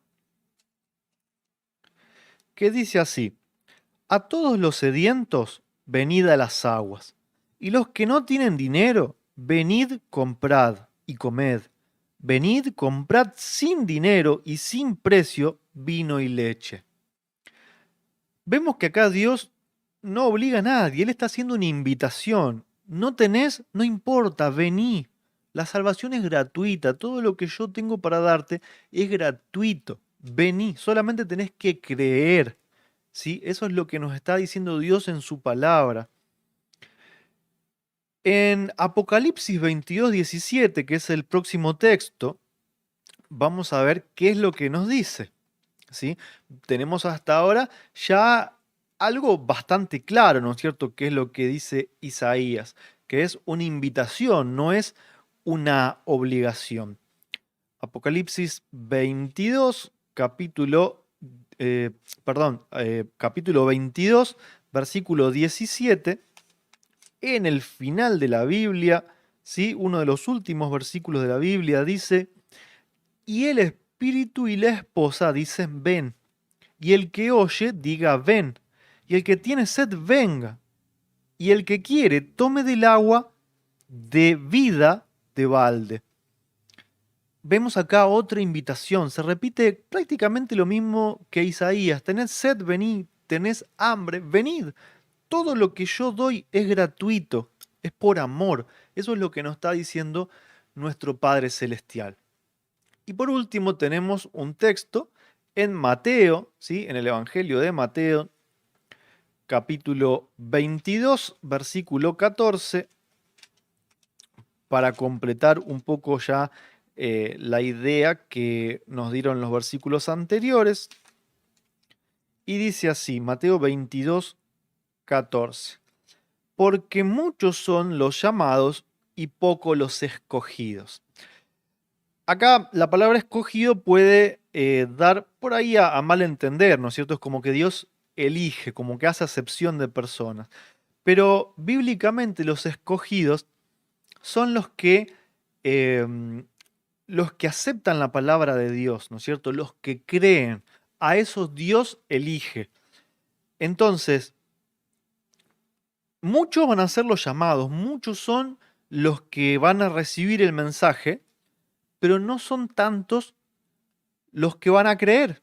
Speaker 4: que dice así: A todos los sedientos, venid a las aguas, y los que no tienen dinero, venid, comprad y comed. Venid, comprad sin dinero y sin precio vino y leche. Vemos que acá Dios no obliga a nadie, Él está haciendo una invitación. No tenés, no importa, vení. La salvación es gratuita, todo lo que yo tengo para darte es gratuito. Vení, solamente tenés que creer. ¿Sí? Eso es lo que nos está diciendo Dios en su palabra. En Apocalipsis 22:17, que es el próximo texto, vamos a ver qué es lo que nos dice. ¿Sí? Tenemos hasta ahora ya algo bastante claro, ¿no es cierto?, qué es lo que dice Isaías, que es una invitación, no es una obligación. Apocalipsis 22, capítulo 22, versículo 17, en el final de la Biblia, ¿sí? Uno de los últimos versículos de la Biblia dice: y el espíritu y la esposa dicen ven, y el que oye diga ven, y el que tiene sed venga, y el que quiere tome del agua de vida de balde. Vemos acá otra invitación, se repite prácticamente lo mismo que Isaías: tened sed, venid, tenés hambre, venid. Todo lo que yo doy es gratuito, es por amor. Eso es lo que nos está diciendo nuestro Padre Celestial. Y por último tenemos un texto en Mateo, ¿sí? En el Evangelio de Mateo, capítulo 22, versículo 14, para completar un poco ya la idea que nos dieron los versículos anteriores. Y dice así, Mateo 22, 14. Porque muchos son los llamados y pocos los escogidos. Acá la palabra escogido puede dar por ahí a mal entender, ¿no es cierto? Es como que Dios elige, como que hace acepción de personas. Pero bíblicamente los escogidos son los que aceptan la palabra de Dios, ¿no es cierto? Los que creen. A esos Dios elige. Entonces, muchos van a ser los llamados, muchos son los que van a recibir el mensaje, pero no son tantos los que van a creer.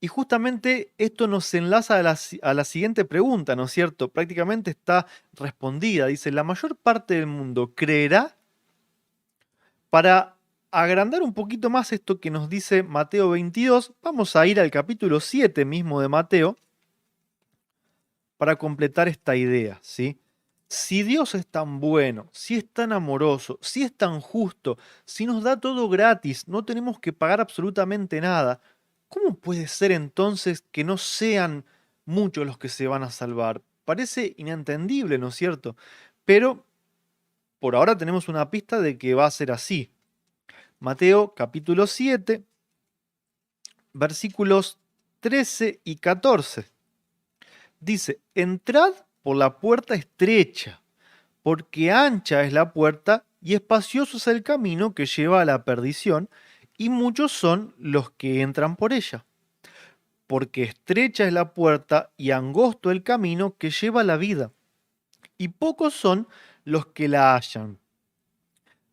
Speaker 4: Y justamente esto nos enlaza a la siguiente pregunta, ¿no es cierto? Prácticamente está respondida. Dice, ¿la mayor parte del mundo creerá? Para agrandar un poquito más esto que nos dice Mateo 22, vamos a ir al capítulo 7 mismo de Mateo para completar esta idea, ¿sí? Si Dios es tan bueno, si es tan amoroso, si es tan justo, si nos da todo gratis, no tenemos que pagar absolutamente nada, ¿cómo puede ser entonces que no sean muchos los que se van a salvar? Parece inentendible, ¿no es cierto? Pero por ahora tenemos una pista de que va a ser así. Mateo capítulo 7, versículos 13 y 14. Dice, entrad por la puerta estrecha, porque ancha es la puerta y espacioso es el camino que lleva a la perdición, y muchos son los que entran por ella. Porque estrecha es la puerta y angosto el camino que lleva a la vida, y pocos son los que la hallan.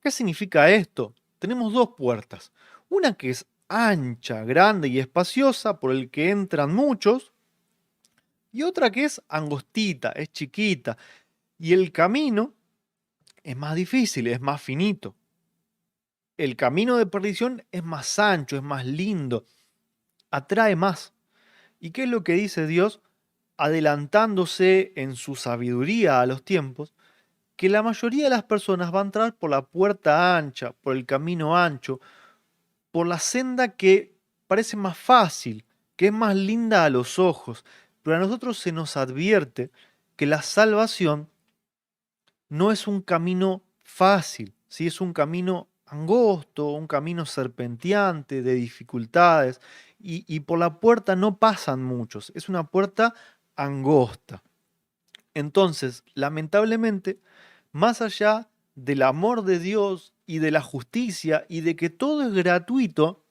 Speaker 4: ¿Qué significa esto? tenemos dos puertas. Una que es ancha, grande y espaciosa, por el que entran muchos, y otra que es angostita, es chiquita, y el camino es más difícil, es más finito. El camino de perdición es más ancho, es más lindo, atrae más. ¿Y qué es lo que dice Dios? Adelantándose en su sabiduría a los tiempos, que la mayoría de las personas va a entrar por la puerta ancha, por el camino ancho, por la senda que parece más fácil, que es más linda a los ojos, pero a nosotros se nos advierte que la salvación no es un camino fácil, ¿sí? Es un camino angosto, un camino serpenteante, de dificultades, y por la puerta no pasan muchos, es una puerta angosta. Entonces, lamentablemente, más allá del amor de Dios y de la justicia y de que todo es gratuito,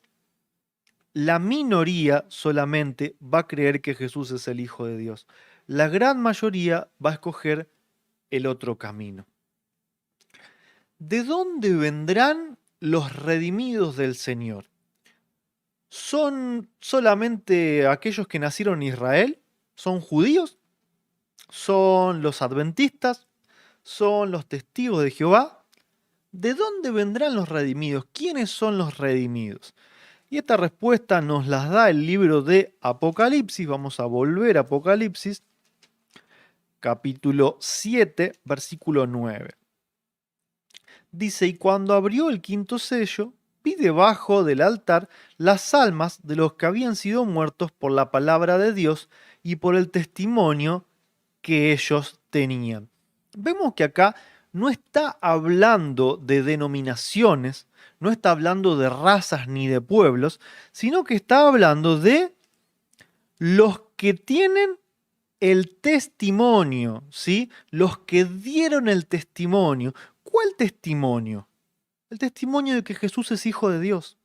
Speaker 4: la minoría solamente va a creer que Jesús es el Hijo de Dios. La gran mayoría va a escoger el otro camino. ¿De dónde vendrán los redimidos del Señor? ¿Son solamente aquellos que nacieron en Israel? ¿Son judíos? ¿Son los adventistas? ¿Son los testigos de Jehová? ¿De dónde vendrán los redimidos? ¿Quiénes son los redimidos? Y esta respuesta nos las da el libro de Apocalipsis. Vamos a volver a Apocalipsis, capítulo 7, versículo 9. Dice, y cuando abrió el quinto sello, vi debajo del altar las almas de los que habían sido muertos por la palabra de Dios y por el testimonio que ellos tenían. Vemos que acá no está hablando de denominaciones, no está hablando de razas ni de pueblos, sino que está hablando de los que tienen el testimonio, ¿sí? Los que dieron el testimonio. ¿Cuál testimonio? El testimonio de que Jesús es Hijo de Dios.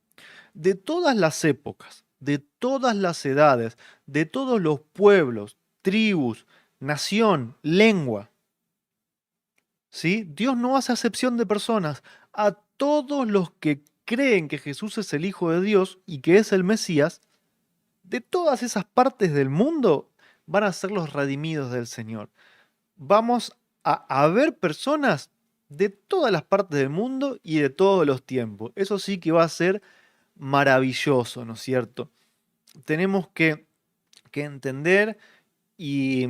Speaker 4: De todas las épocas, de todas las edades, de todos los pueblos, tribus, nación, lengua. ¿Sí? Dios no hace acepción de personas. A todos los que creen que Jesús es el Hijo de Dios y que es el Mesías, de todas esas partes del mundo van a ser los redimidos del Señor. Vamos a ver personas de todas las partes del mundo y de todos los tiempos. Eso sí que va a ser maravilloso, ¿no es cierto? Tenemos que entender y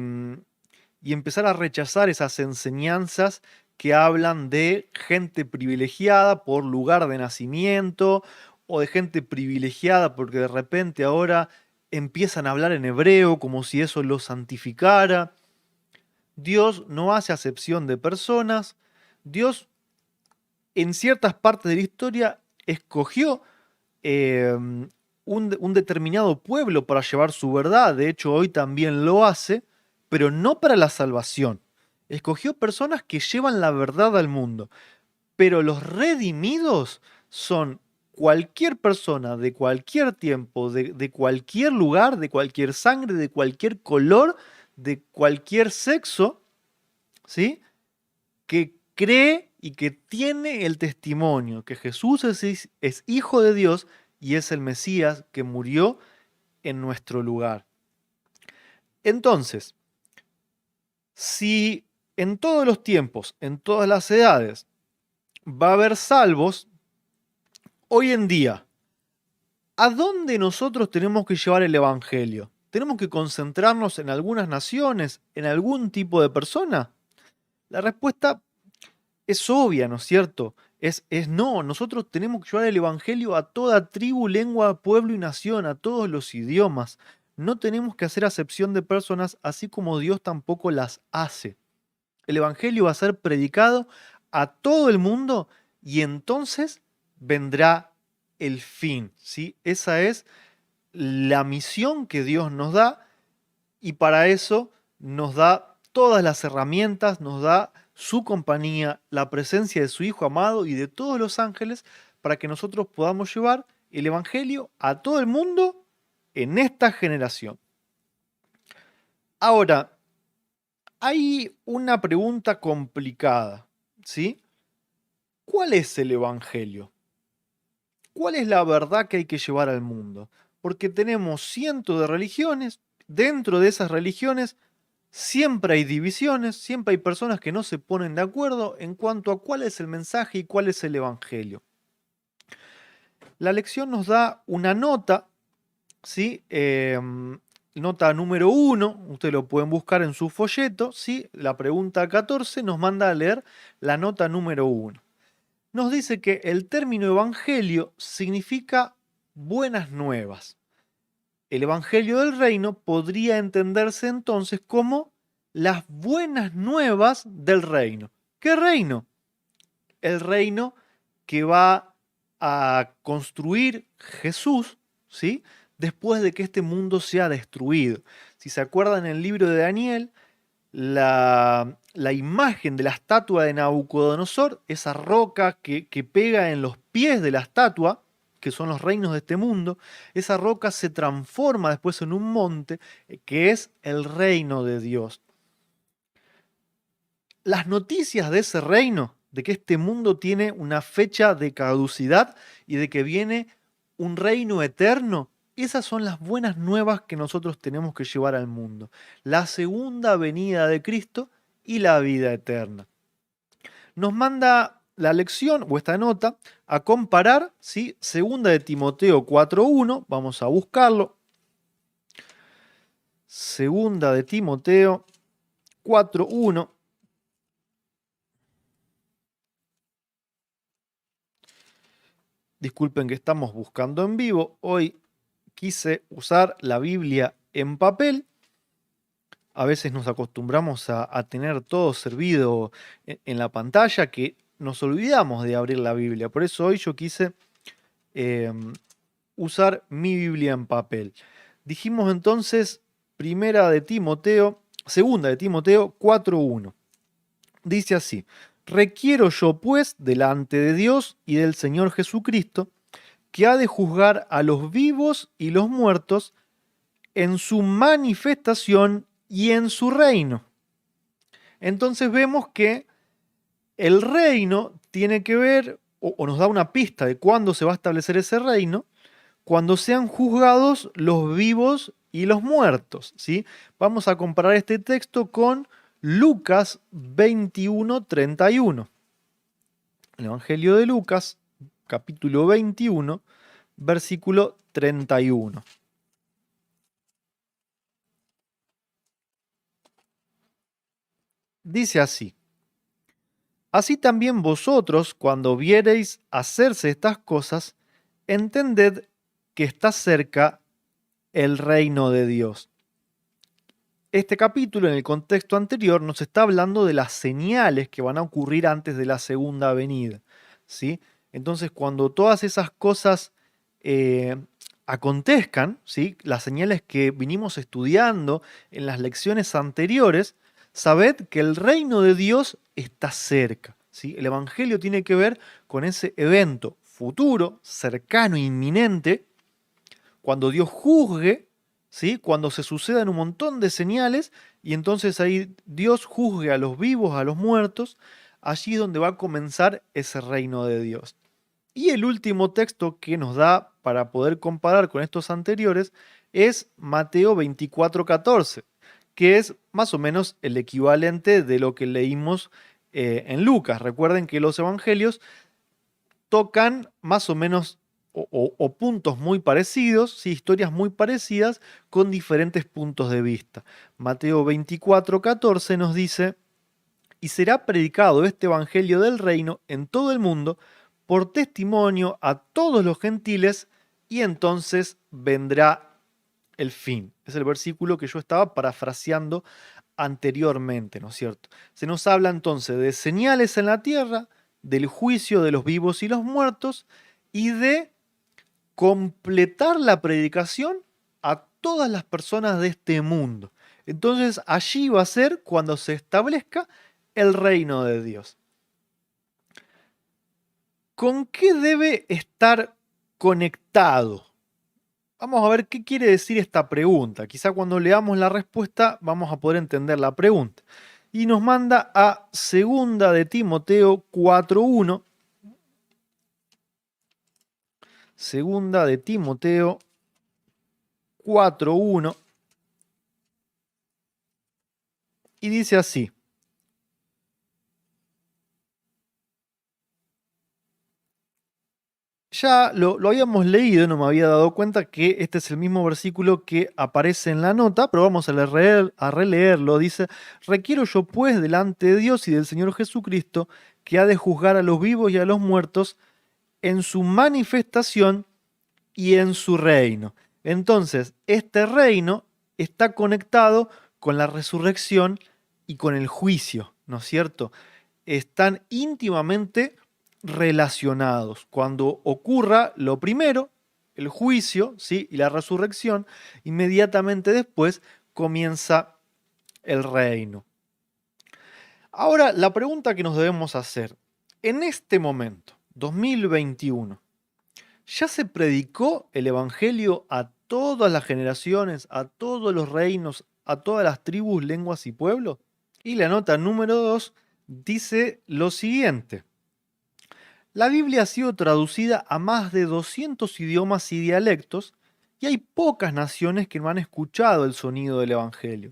Speaker 4: empezar a rechazar esas enseñanzas que hablan de gente privilegiada por lugar de nacimiento o de gente privilegiada porque de repente ahora empiezan a hablar en hebreo como si eso los santificara. Dios no hace acepción de personas. Dios en ciertas partes de la historia escogió un determinado pueblo para llevar su verdad. De hecho, hoy también lo hace, pero no para la salvación. Escogió personas que llevan la verdad al mundo. Pero los redimidos son cualquier persona de cualquier tiempo, de cualquier lugar, de cualquier sangre, de cualquier color, de cualquier sexo, ¿sí? Que cree y que tiene el testimonio que Jesús es Hijo de Dios y es el Mesías que murió en nuestro lugar. Entonces, si en todos los tiempos, en todas las edades, va a haber salvos, hoy en día, ¿a dónde nosotros tenemos que llevar el Evangelio? ¿Tenemos que concentrarnos en algunas naciones, en algún tipo de persona? La respuesta es obvia, ¿no es cierto? Es no, nosotros tenemos que llevar el Evangelio a toda tribu, lengua, pueblo y nación, a todos los idiomas. No tenemos que hacer acepción de personas, así como Dios tampoco las hace. El Evangelio va a ser predicado a todo el mundo y entonces vendrá el fin, ¿sí? Esa es la misión que Dios nos da y para eso nos da todas las herramientas, nos da su compañía, la presencia de su Hijo amado y de todos los ángeles para que nosotros podamos llevar el Evangelio a todo el mundo en esta generación. Ahora, hay una pregunta complicada, ¿sí? ¿Cuál es el Evangelio? ¿cuál es la verdad que hay que llevar al mundo? Porque tenemos cientos de religiones, dentro de esas religiones siempre hay divisiones, siempre hay personas que no se ponen de acuerdo en cuanto a cuál es el mensaje y cuál es el evangelio. La lección nos da una nota, ¿sí? Nota número 1, ustedes lo pueden buscar en su folleto, ¿sí? La pregunta 14 nos manda a leer la nota número 1. Nos dice que el término evangelio significa buenas nuevas. El evangelio del reino podría entenderse entonces como las buenas nuevas del reino. ¿Qué reino? El reino que va a construir Jesús, ¿sí? Después de que este mundo sea destruido. Si se acuerdan en el libro de Daniel, la imagen de la estatua de Nabucodonosor, esa roca que pega en los pies de la estatua, que son los reinos de este mundo, esa roca se transforma después en un monte que es el reino de Dios. Las noticias de ese reino, de que este mundo tiene una fecha de caducidad y de que viene un reino eterno, esas son las buenas nuevas que nosotros tenemos que llevar al mundo. La segunda venida de Cristo y la vida eterna. Nos manda la lección o esta nota a comparar, ¿sí? Segunda de Timoteo 4.1, vamos a buscarlo. Segunda de Timoteo 4.1. Disculpen que estamos buscando en vivo. Hoy quise usar la Biblia en papel. A veces nos acostumbramos a tener todo servido en la pantalla que nos olvidamos de abrir la Biblia. Por eso hoy yo quise usar mi Biblia en papel. Dijimos entonces segunda de Timoteo 4.1. Dice así: requiero yo pues delante de Dios y del Señor Jesucristo, que ha de juzgar a los vivos y los muertos en su manifestación y en su reino. Entonces vemos que el reino tiene que ver, o nos da una pista de cuándo se va a establecer ese reino, cuando sean juzgados los vivos y los muertos, ¿sí? Vamos a comparar este texto con Lucas 21:31. El Evangelio de Lucas, capítulo 21, versículo 31. Dice así: así también vosotros, cuando viereis hacerse estas cosas, entended que está cerca el reino de Dios. Este capítulo, en el contexto anterior, nos está hablando de las señales que van a ocurrir antes de la segunda venida, ¿sí? Entonces, cuando todas esas cosas acontezcan, ¿sí? Las señales que vinimos estudiando en las lecciones anteriores, sabed que el reino de Dios está cerca, ¿sí? El Evangelio tiene que ver con ese evento futuro, cercano, inminente, cuando Dios juzgue, ¿sí? Cuando se sucedan un montón de señales y entonces ahí Dios juzgue a los vivos, a los muertos, allí es donde va a comenzar ese reino de Dios. Y el último texto que nos da para poder comparar con estos anteriores es Mateo 24:14, que es más o menos el equivalente de lo que leímos en Lucas. Recuerden que los evangelios tocan más o menos o puntos muy parecidos, ¿sí? Historias muy parecidas con diferentes puntos de vista. Mateo 24:14 nos dice: y será predicado este evangelio del reino en todo el mundo por testimonio a todos los gentiles, y entonces vendrá el fin. Es el versículo que yo estaba parafraseando anteriormente, ¿no es cierto? Se nos habla entonces de señales en la tierra, del juicio de los vivos y los muertos, y de completar la predicación a todas las personas de este mundo. Entonces allí va a ser cuando se establezca el reino de Dios. ¿Con qué debe estar conectado? Vamos a ver qué quiere decir esta pregunta. Quizá cuando leamos la respuesta vamos a poder entender la pregunta. Y nos manda a segunda de Timoteo 4.1. Segunda de Timoteo 4:1. Y dice así: ya lo habíamos leído, no me había dado cuenta que este es el mismo versículo que aparece en la nota, pero vamos a releerlo. Dice: requiero yo pues delante de Dios y del Señor Jesucristo, que ha de juzgar a los vivos y a los muertos en su manifestación y en su reino. Entonces, este reino está conectado con la resurrección y con el juicio, ¿no es cierto? Están íntimamente relacionados. Cuando ocurra lo primero, el juicio, ¿sí?, y la resurrección, inmediatamente después comienza el reino. Ahora, la pregunta que nos debemos hacer: en este momento, 2021, ¿ya se predicó el Evangelio a todas las generaciones, a todos los reinos, a todas las tribus, lenguas y pueblos? Y la nota número 2 dice lo siguiente: la Biblia ha sido traducida a más de 200 idiomas y dialectos, y hay pocas naciones que no han escuchado el sonido del Evangelio.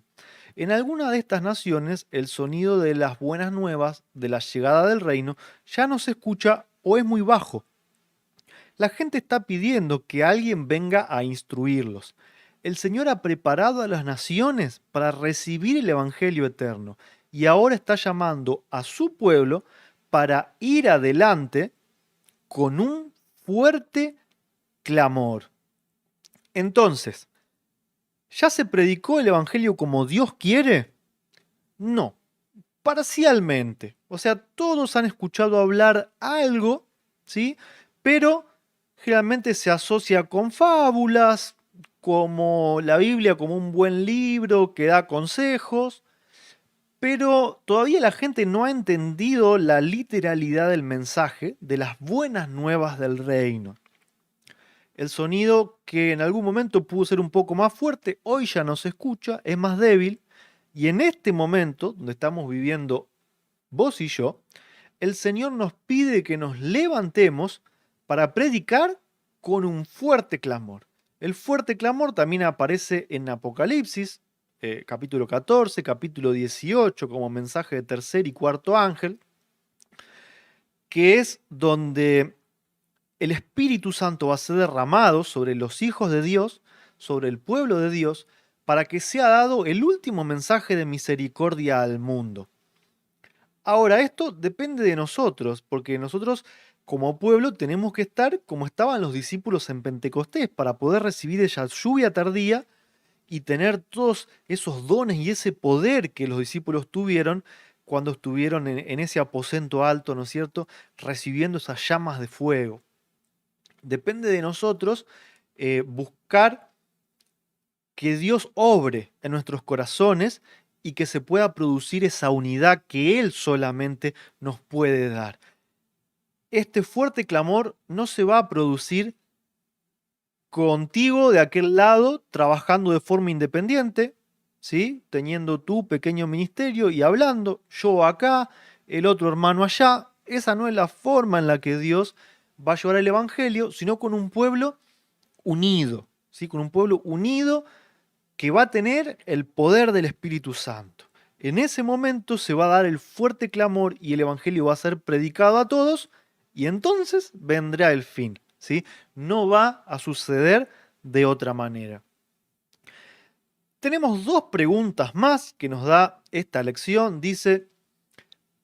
Speaker 4: En alguna de estas naciones, el sonido de las buenas nuevas, de la llegada del reino, ya no se escucha o es muy bajo. La gente está pidiendo que alguien venga a instruirlos. El Señor ha preparado a las naciones para recibir el Evangelio eterno, y ahora está llamando a su pueblo para ir adelante con un fuerte clamor. Entonces, ¿ya se predicó el Evangelio como Dios quiere? No, parcialmente. O sea, todos han escuchado hablar algo, ¿sí? Pero generalmente se asocia con fábulas, como la Biblia como un buen libro que da consejos, pero todavía la gente no ha entendido la literalidad del mensaje de las buenas nuevas del reino. El sonido, que en algún momento pudo ser un poco más fuerte, hoy ya no se escucha, es más débil, y en este momento, donde estamos viviendo vos y yo, el Señor nos pide que nos levantemos para predicar con un fuerte clamor. El fuerte clamor también aparece en Apocalipsis, capítulo 14, capítulo 18, como mensaje de tercer y cuarto ángel, que es donde el Espíritu Santo va a ser derramado sobre los hijos de Dios, sobre el pueblo de Dios, para que sea dado el último mensaje de misericordia al mundo. Ahora, esto depende de nosotros, porque nosotros como pueblo tenemos que estar como estaban los discípulos en Pentecostés, para poder recibir esa lluvia tardía y tener todos esos dones y ese poder que los discípulos tuvieron cuando estuvieron en ese aposento alto, ¿no es cierto?, recibiendo esas llamas de fuego. Depende de nosotros buscar que Dios obre en nuestros corazones y que se pueda producir esa unidad que Él solamente nos puede dar. Este fuerte clamor no se va a producir contigo de aquel lado, trabajando de forma independiente, ¿sí?, teniendo tu pequeño ministerio y hablando, yo acá, el otro hermano allá. Esa no es la forma en la que Dios va a llevar el Evangelio, sino con un pueblo unido, ¿sí?, con un pueblo unido que va a tener el poder del Espíritu Santo. En ese momento se va a dar el fuerte clamor y el Evangelio va a ser predicado a todos, y entonces vendrá el fin, ¿sí? No va a suceder de otra manera. Tenemos dos preguntas más que nos da esta lección. Dice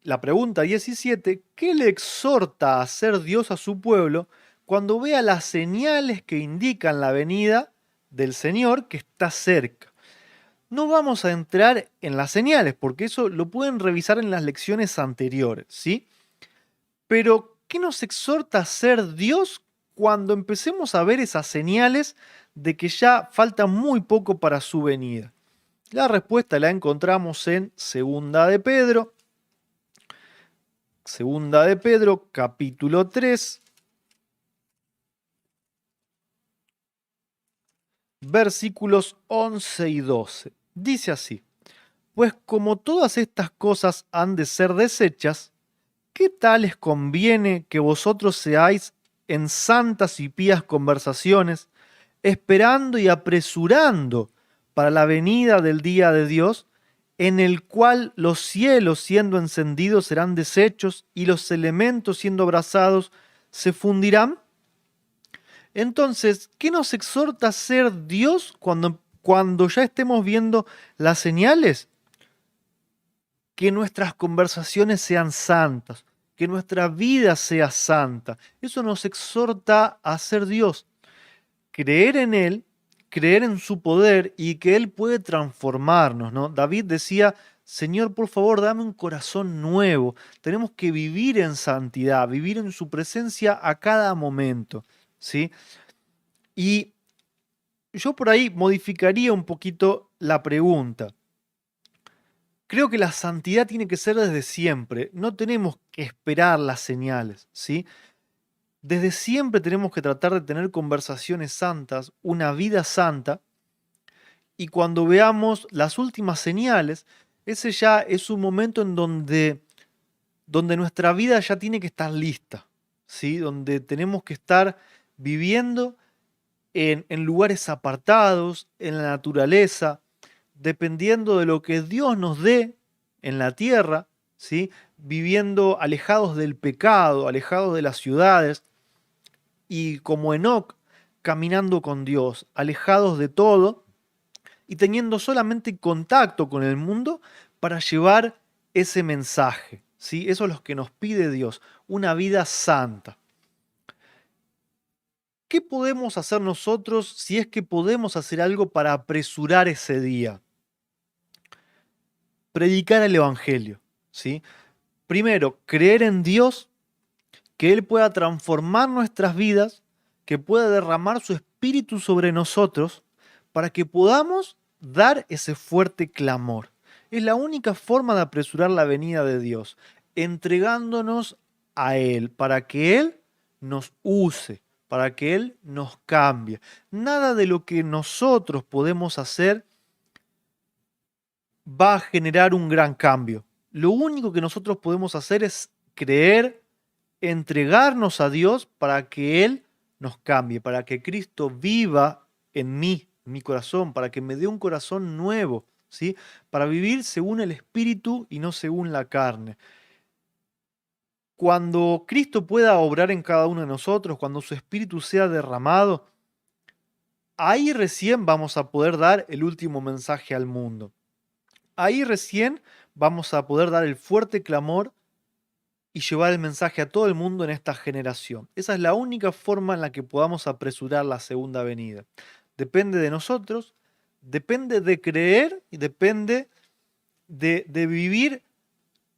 Speaker 4: la pregunta 17: ¿qué le exhorta a hacer Dios a su pueblo cuando vea las señales que indican la venida del Señor que está cerca? No vamos a entrar en las señales, porque eso lo pueden revisar en las lecciones anteriores, ¿sí? Pero, ¿qué nos exhorta a hacer Dios cuando empecemos a ver esas señales de que ya falta muy poco para su venida? La respuesta la encontramos en Segunda de Pedro, capítulo 3, versículos 11 y 12. Dice así: pues como todas estas cosas han de ser deshechas, ¿qué tal les conviene que vosotros seáis en santas y pías conversaciones, esperando y apresurando para la venida del día de Dios, en el cual los cielos siendo encendidos serán deshechos y los elementos siendo abrasados se fundirán. Entonces, ¿qué nos exhorta a hacer Dios cuando ya estemos viendo las señales? Que nuestras conversaciones sean santas, que nuestra vida sea santa. Eso nos exhorta a ser Dios, creer en Él, creer en su poder y que Él puede transformarnos, ¿no? David decía, Señor, por favor, dame un corazón nuevo. Tenemos que vivir en santidad, vivir en su presencia a cada momento, ¿sí? Y yo por ahí modificaría un poquito la pregunta. Creo que la santidad tiene que ser desde siempre. No tenemos que esperar las señales, ¿sí? Desde siempre tenemos que tratar de tener conversaciones santas, una vida santa, y cuando veamos las últimas señales, ese ya es un momento en donde nuestra vida ya tiene que estar lista, ¿sí? Donde tenemos que estar viviendo en lugares apartados, en la naturaleza, dependiendo de lo que Dios nos dé en la tierra, ¿sí? Viviendo alejados del pecado, alejados de las ciudades, y como Enoc, caminando con Dios, alejados de todo y teniendo solamente contacto con el mundo para llevar ese mensaje, ¿sí? Eso es lo que nos pide Dios, una vida santa. ¿Qué podemos hacer nosotros si es que podemos hacer algo para apresurar ese día? Predicar el Evangelio, ¿sí? Primero, creer en Dios, que Él pueda transformar nuestras vidas, que pueda derramar su espíritu sobre nosotros, para que podamos dar ese fuerte clamor. Es la única forma de apresurar la venida de Dios, entregándonos a Él, para que Él nos use, para que Él nos cambie. Nada de lo que nosotros podemos hacer va a generar un gran cambio. Lo único que nosotros podemos hacer es creer, entregarnos a Dios para que Él nos cambie, para que Cristo viva en mí, en mi corazón, para que me dé un corazón nuevo, ¿sí? Para vivir según el Espíritu y no según la carne. Cuando Cristo pueda obrar en cada uno de nosotros, cuando su Espíritu sea derramado, ahí recién vamos a poder dar el último mensaje al mundo. Ahí recién vamos a poder dar el fuerte clamor y llevar el mensaje a todo el mundo en esta generación. Esa es la única forma en la que podamos apresurar la segunda venida. Depende de nosotros, depende de creer y depende de vivir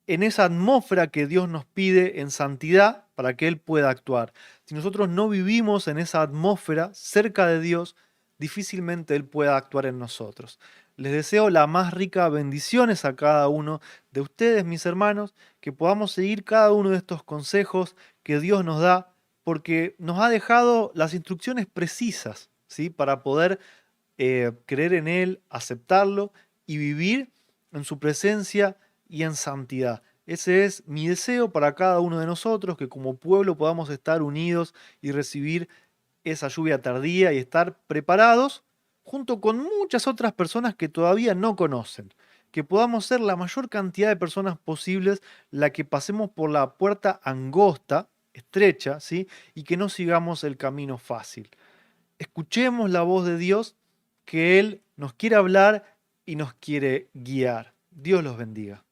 Speaker 4: en esa atmósfera que Dios nos pide en santidad para que Él pueda actuar. Si nosotros no vivimos en esa atmósfera cerca de Dios, difícilmente Él pueda actuar en nosotros. Les deseo la más rica bendiciones a cada uno de ustedes, mis hermanos, que podamos seguir cada uno de estos consejos que Dios nos da, porque nos ha dejado las instrucciones precisas, ¿sí? Para poder creer en Él, aceptarlo y vivir en su presencia y en santidad. Ese es mi deseo para cada uno de nosotros, que como pueblo podamos estar unidos y recibir esa lluvia tardía y estar preparados junto con muchas otras personas que todavía no conocen. Que podamos ser la mayor cantidad de personas posibles la que pasemos por la puerta angosta, estrecha, ¿sí? Y que no sigamos el camino fácil. Escuchemos la voz de Dios, que Él nos quiere hablar y nos quiere guiar. Dios los bendiga.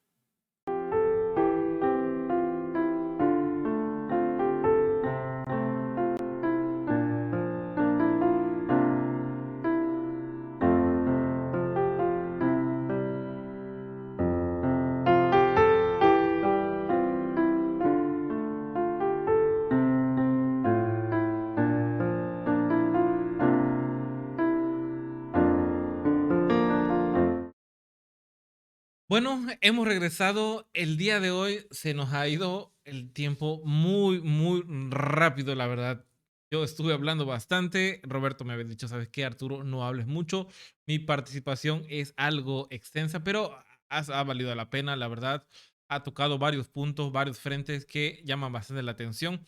Speaker 1: Bueno, hemos regresado. El día de hoy se nos ha ido el tiempo muy, muy rápido, la verdad. Yo estuve hablando bastante. Roberto me había dicho, ¿sabes qué, Arturo? No hables mucho. Mi participación es algo extensa, pero ha valido la pena, la verdad. Ha tocado varios puntos, varios frentes que llaman bastante la atención.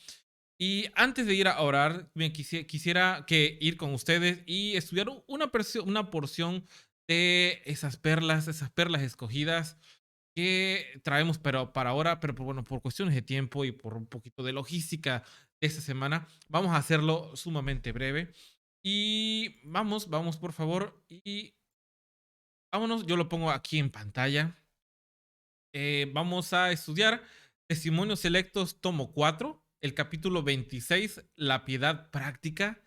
Speaker 1: Y antes de ir a orar, quisiera que ir con ustedes y estudiar una porción de esas perlas escogidas que traemos pero para ahora, pero bueno, por cuestiones de tiempo y por un poquito de logística de esta semana, vamos a hacerlo sumamente breve. Y vamos por favor, y vámonos, yo lo pongo aquí en pantalla. Vamos a estudiar Testimonios Selectos, tomo 4, el capítulo 26, la piedad práctica.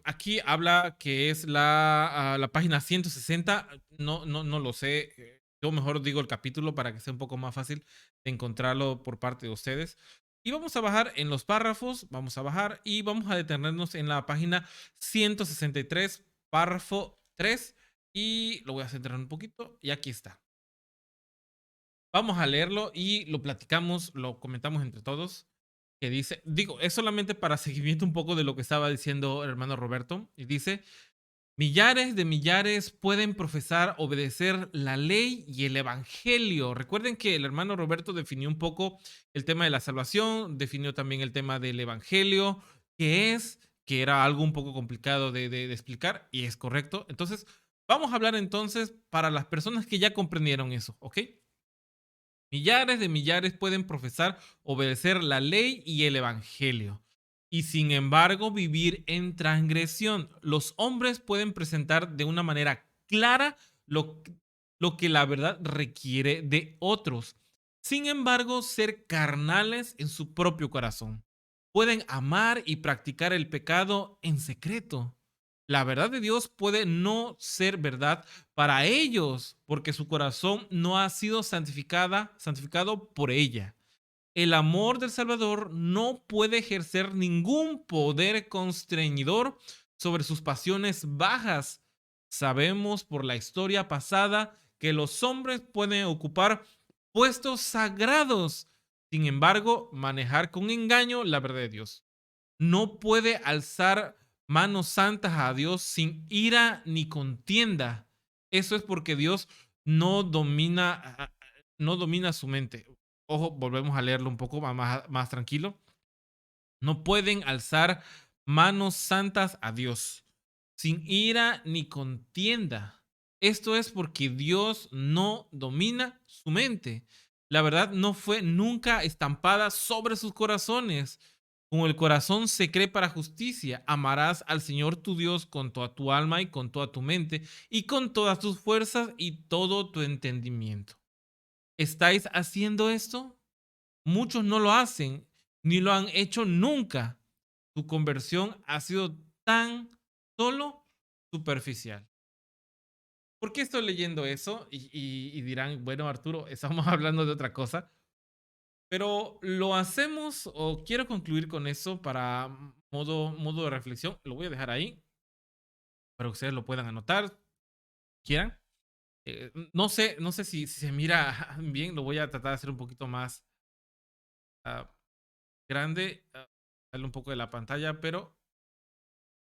Speaker 1: Aquí habla que es la página 160. No lo sé. Yo mejor digo el capítulo para que sea un poco más fácil de encontrarlo por parte de ustedes. Y vamos a bajar en los párrafos, vamos a bajar y vamos a detenernos en la página 163, párrafo 3. Y lo voy a centrar un poquito y aquí está. Vamos a leerlo y lo platicamos, lo comentamos entre todos. Que dice, digo, es solamente para seguimiento un poco de lo que estaba diciendo el hermano Roberto. Y dice, millares de millares pueden profesar obedecer la ley y el evangelio. Recuerden que el hermano Roberto definió un poco el tema de la salvación, definió también el tema del evangelio, que era algo un poco complicado de explicar, y es correcto. Entonces, vamos a hablar entonces para las personas que ya comprendieron eso, ¿ok? Millares de millares pueden profesar obedecer la ley y el evangelio, y sin embargo vivir en transgresión. Los hombres pueden presentar de una manera clara lo, lo que la verdad requiere de otros. Sin embargo, ser carnales en su propio corazón. Pueden amar y practicar el pecado en secreto. La verdad de Dios puede no ser verdad para ellos, porque su corazón no ha sido santificado por ella. El amor del Salvador no puede ejercer ningún poder constreñidor sobre sus pasiones bajas. Sabemos por la historia pasada que los hombres pueden ocupar puestos sagrados, sin embargo, manejar con engaño la verdad de Dios. No puede alzar manos santas a Dios sin ira ni contienda. Eso es porque Dios no domina, no domina su mente. Ojo, volvemos a leerlo un poco más tranquilo. No pueden alzar manos santas a Dios sin ira ni contienda. Esto es porque Dios no domina su mente. La verdad no fue nunca estampada sobre sus corazones. Con el corazón se cree para justicia. Amarás al Señor tu Dios con toda tu alma y con toda tu mente y con todas tus fuerzas y todo tu entendimiento. ¿Estáis haciendo esto? Muchos no lo hacen, ni lo han hecho nunca. Su conversión ha sido tan solo superficial. ¿Por qué estoy leyendo eso? Y dirán, bueno, Arturo, estamos hablando de otra cosa. Pero lo hacemos, o quiero concluir con eso para modo de reflexión. Lo voy a dejar ahí para que ustedes lo puedan anotar, quieran. No sé si se mira bien, lo voy a tratar de hacer un poquito más ah, grande, darle un poco de la pantalla, pero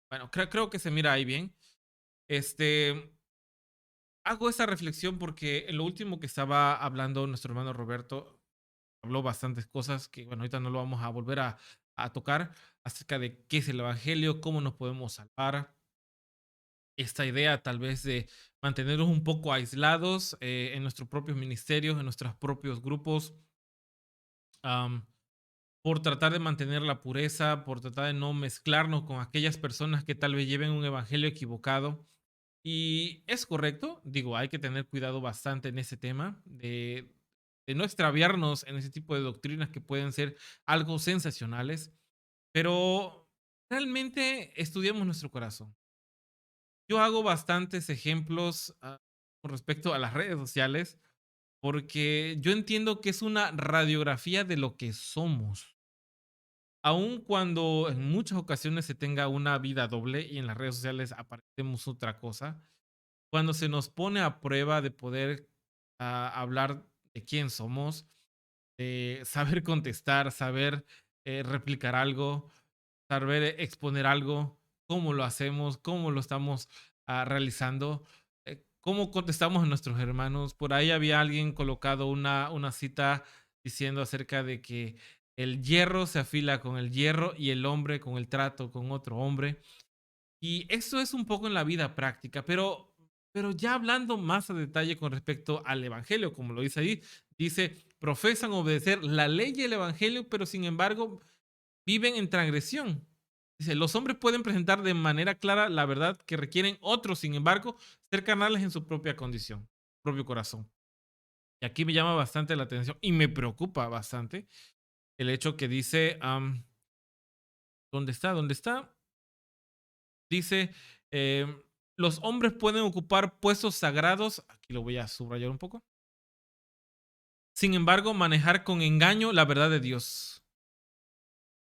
Speaker 1: bueno, creo que se mira ahí bien. Este, hago esa reflexión porque en lo último que estaba hablando nuestro hermano Roberto, habló bastantes cosas que, bueno, ahorita no lo vamos a volver a tocar acerca de qué es el evangelio, cómo nos podemos salvar. Esta idea tal vez de mantenernos un poco aislados en nuestros propios ministerios, en nuestros propios grupos, am, por tratar de mantener la pureza, por tratar de no mezclarnos con aquellas personas que tal vez lleven un evangelio equivocado. Y es correcto, digo, hay que tener cuidado bastante en ese tema, de no extraviarnos en ese tipo de doctrinas que pueden ser algo sensacionales, pero realmente estudiamos nuestro corazón. Yo hago bastantes ejemplos con respecto a las redes sociales porque yo entiendo que es una radiografía de lo que somos. Aun cuando en muchas ocasiones se tenga una vida doble y en las redes sociales aparecemos otra cosa, cuando se nos pone a prueba de poder hablar de quién somos, de saber contestar, saber replicar algo, saber exponer algo, cómo lo hacemos, cómo lo estamos realizando, cómo contestamos a nuestros hermanos. Por ahí había alguien colocado una cita diciendo acerca de que El hierro se afila con el hierro y el hombre con el trato con otro hombre. Y eso es un poco en la vida práctica, pero ya hablando más a detalle con respecto al Evangelio, como lo dice ahí, dice, profesan obedecer la ley y el Evangelio, pero sin embargo viven en transgresión. Dice, los hombres pueden presentar de manera clara la verdad que requieren otros, sin embargo, ser carnales en su propia condición, propio corazón. Y aquí me llama bastante la atención y me preocupa bastante el hecho que dice, ¿dónde está? ¿Dónde está? Dice, los hombres pueden ocupar puestos sagrados, aquí lo voy a subrayar un poco, sin embargo, manejar con engaño la verdad de Dios.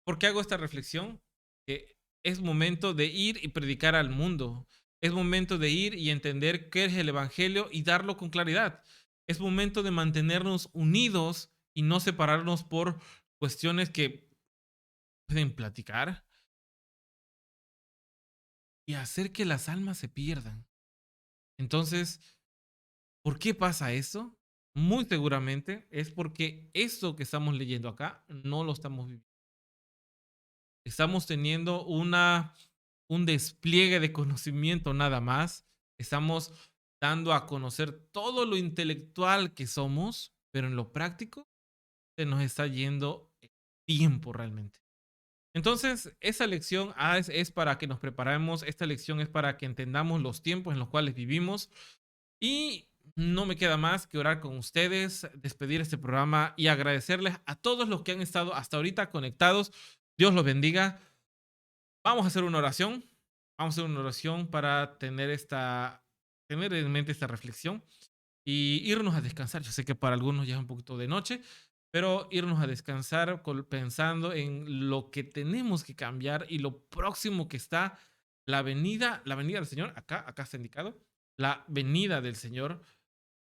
Speaker 1: ¿Por qué hago esta reflexión? Que es momento de ir y predicar al mundo. Es momento de ir y entender qué es el Evangelio y darlo con claridad. Es momento de mantenernos unidos y no separarnos por cuestiones que pueden platicar y hacer que las almas se pierdan. Entonces, ¿por qué pasa eso? Muy seguramente es porque esto que estamos leyendo acá no lo estamos viviendo. Estamos teniendo un despliegue de conocimiento nada más. Estamos dando a conocer todo lo intelectual que somos, pero en lo práctico se nos está yendo el tiempo realmente. Entonces, esa lección es para que nos preparemos, esta lección es para que entendamos los tiempos en los cuales vivimos y no me queda más que orar con ustedes, despedir este programa y agradecerles a todos los que han estado hasta ahorita conectados. Dios los bendiga. Vamos a hacer una oración. Vamos a hacer una oración para tener en mente esta reflexión y irnos a descansar. Yo sé que para algunos ya es un poquito de noche, pero irnos a descansar pensando en lo que tenemos que cambiar y lo próximo que está la venida del Señor. Acá está indicado, la venida del Señor.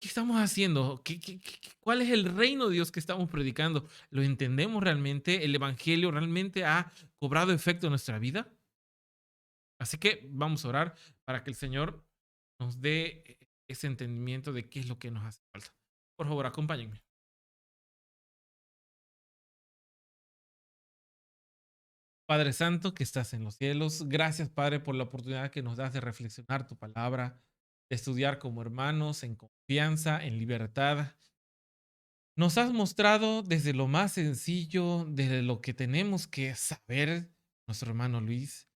Speaker 1: ¿Qué estamos haciendo? ¿Cuál es el reino de Dios que estamos predicando? ¿Lo entendemos realmente? ¿El Evangelio realmente ha cobrado efecto en nuestra vida? Así que vamos a orar para que el Señor nos dé ese entendimiento de qué es lo que nos hace falta. Por favor, acompáñenme. Padre Santo que estás en los cielos, gracias Padre por la oportunidad que nos das de reflexionar tu palabra, de estudiar como hermanos, en confianza, en libertad. Nos has mostrado desde lo más sencillo, desde lo que tenemos que saber, nuestro hermano Luis,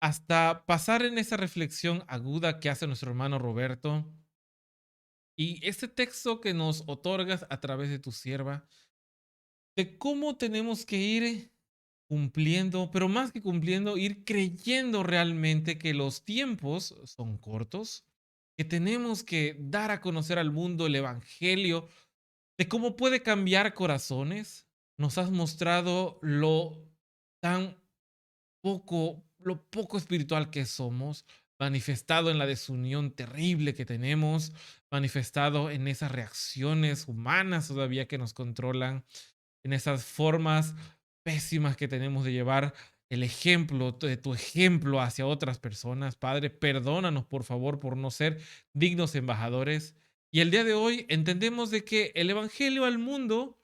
Speaker 1: hasta pasar en esa reflexión aguda que hace nuestro hermano Roberto. Y este texto que nos otorgas a través de tu sierva, de cómo tenemos que ir cumpliendo, pero más que cumpliendo, ir creyendo realmente que los tiempos son cortos, que tenemos que dar a conocer al mundo el Evangelio, de cómo puede cambiar corazones. Nos has mostrado tan lo poco espiritual que somos, manifestado en la desunión terrible que tenemos, manifestado en esas reacciones humanas todavía que nos controlan, en esas formas pésimas que tenemos de llevar el ejemplo, de tu ejemplo hacia otras personas. Padre, perdónanos por favor por no ser dignos embajadores. Y el día de hoy entendemos de que el evangelio al mundo,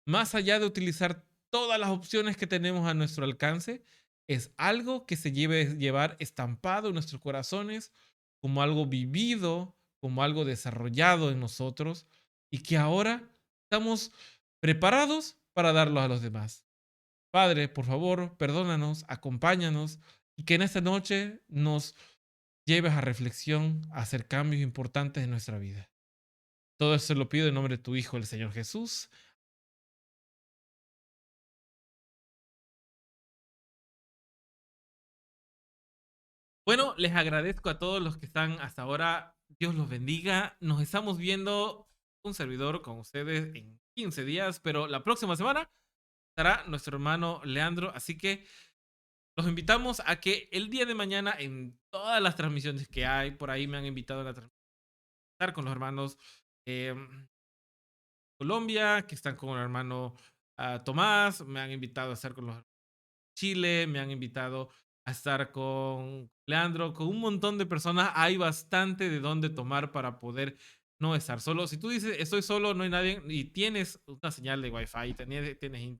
Speaker 1: más allá de utilizar todas las opciones que tenemos a nuestro alcance, es algo que se llevar estampado en nuestros corazones como algo vivido, como algo desarrollado en nosotros y que ahora estamos preparados para darlo a los demás. Padre, por favor, perdónanos, acompáñanos y que en esta noche nos lleves a reflexión, a hacer cambios importantes en nuestra vida. Todo eso lo pido en nombre de tu Hijo, el Señor Jesús. Bueno, les agradezco a todos los que están hasta ahora. Dios los bendiga. Nos estamos viendo un servidor con ustedes en 15 días, pero la próxima semana estará nuestro hermano Leandro. Así que los invitamos a que el día de mañana en todas las transmisiones que hay, por ahí me han invitado a estar con los hermanos eh, Colombia, que están con el hermano Tomás, me han invitado a estar con los Chile, me han invitado a estar con Leandro, con un montón de personas. Hay bastante de dónde tomar para poder no estar solo. Si tú dices estoy solo, no hay nadie y tienes una señal de Wi-Fi, tienes internet,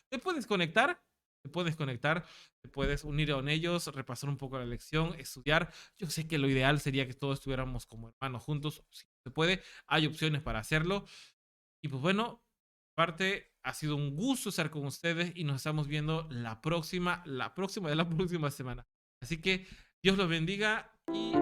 Speaker 1: Te puedes conectar, te puedes conectar, te puedes unir con ellos, repasar un poco la lección, estudiar. Yo sé que lo ideal sería que todos estuviéramos como hermanos juntos. Si se puede, hay opciones para hacerlo. Y pues bueno, parte, ha sido un gusto estar con ustedes y nos estamos viendo la próxima semana. Así que Dios los bendiga y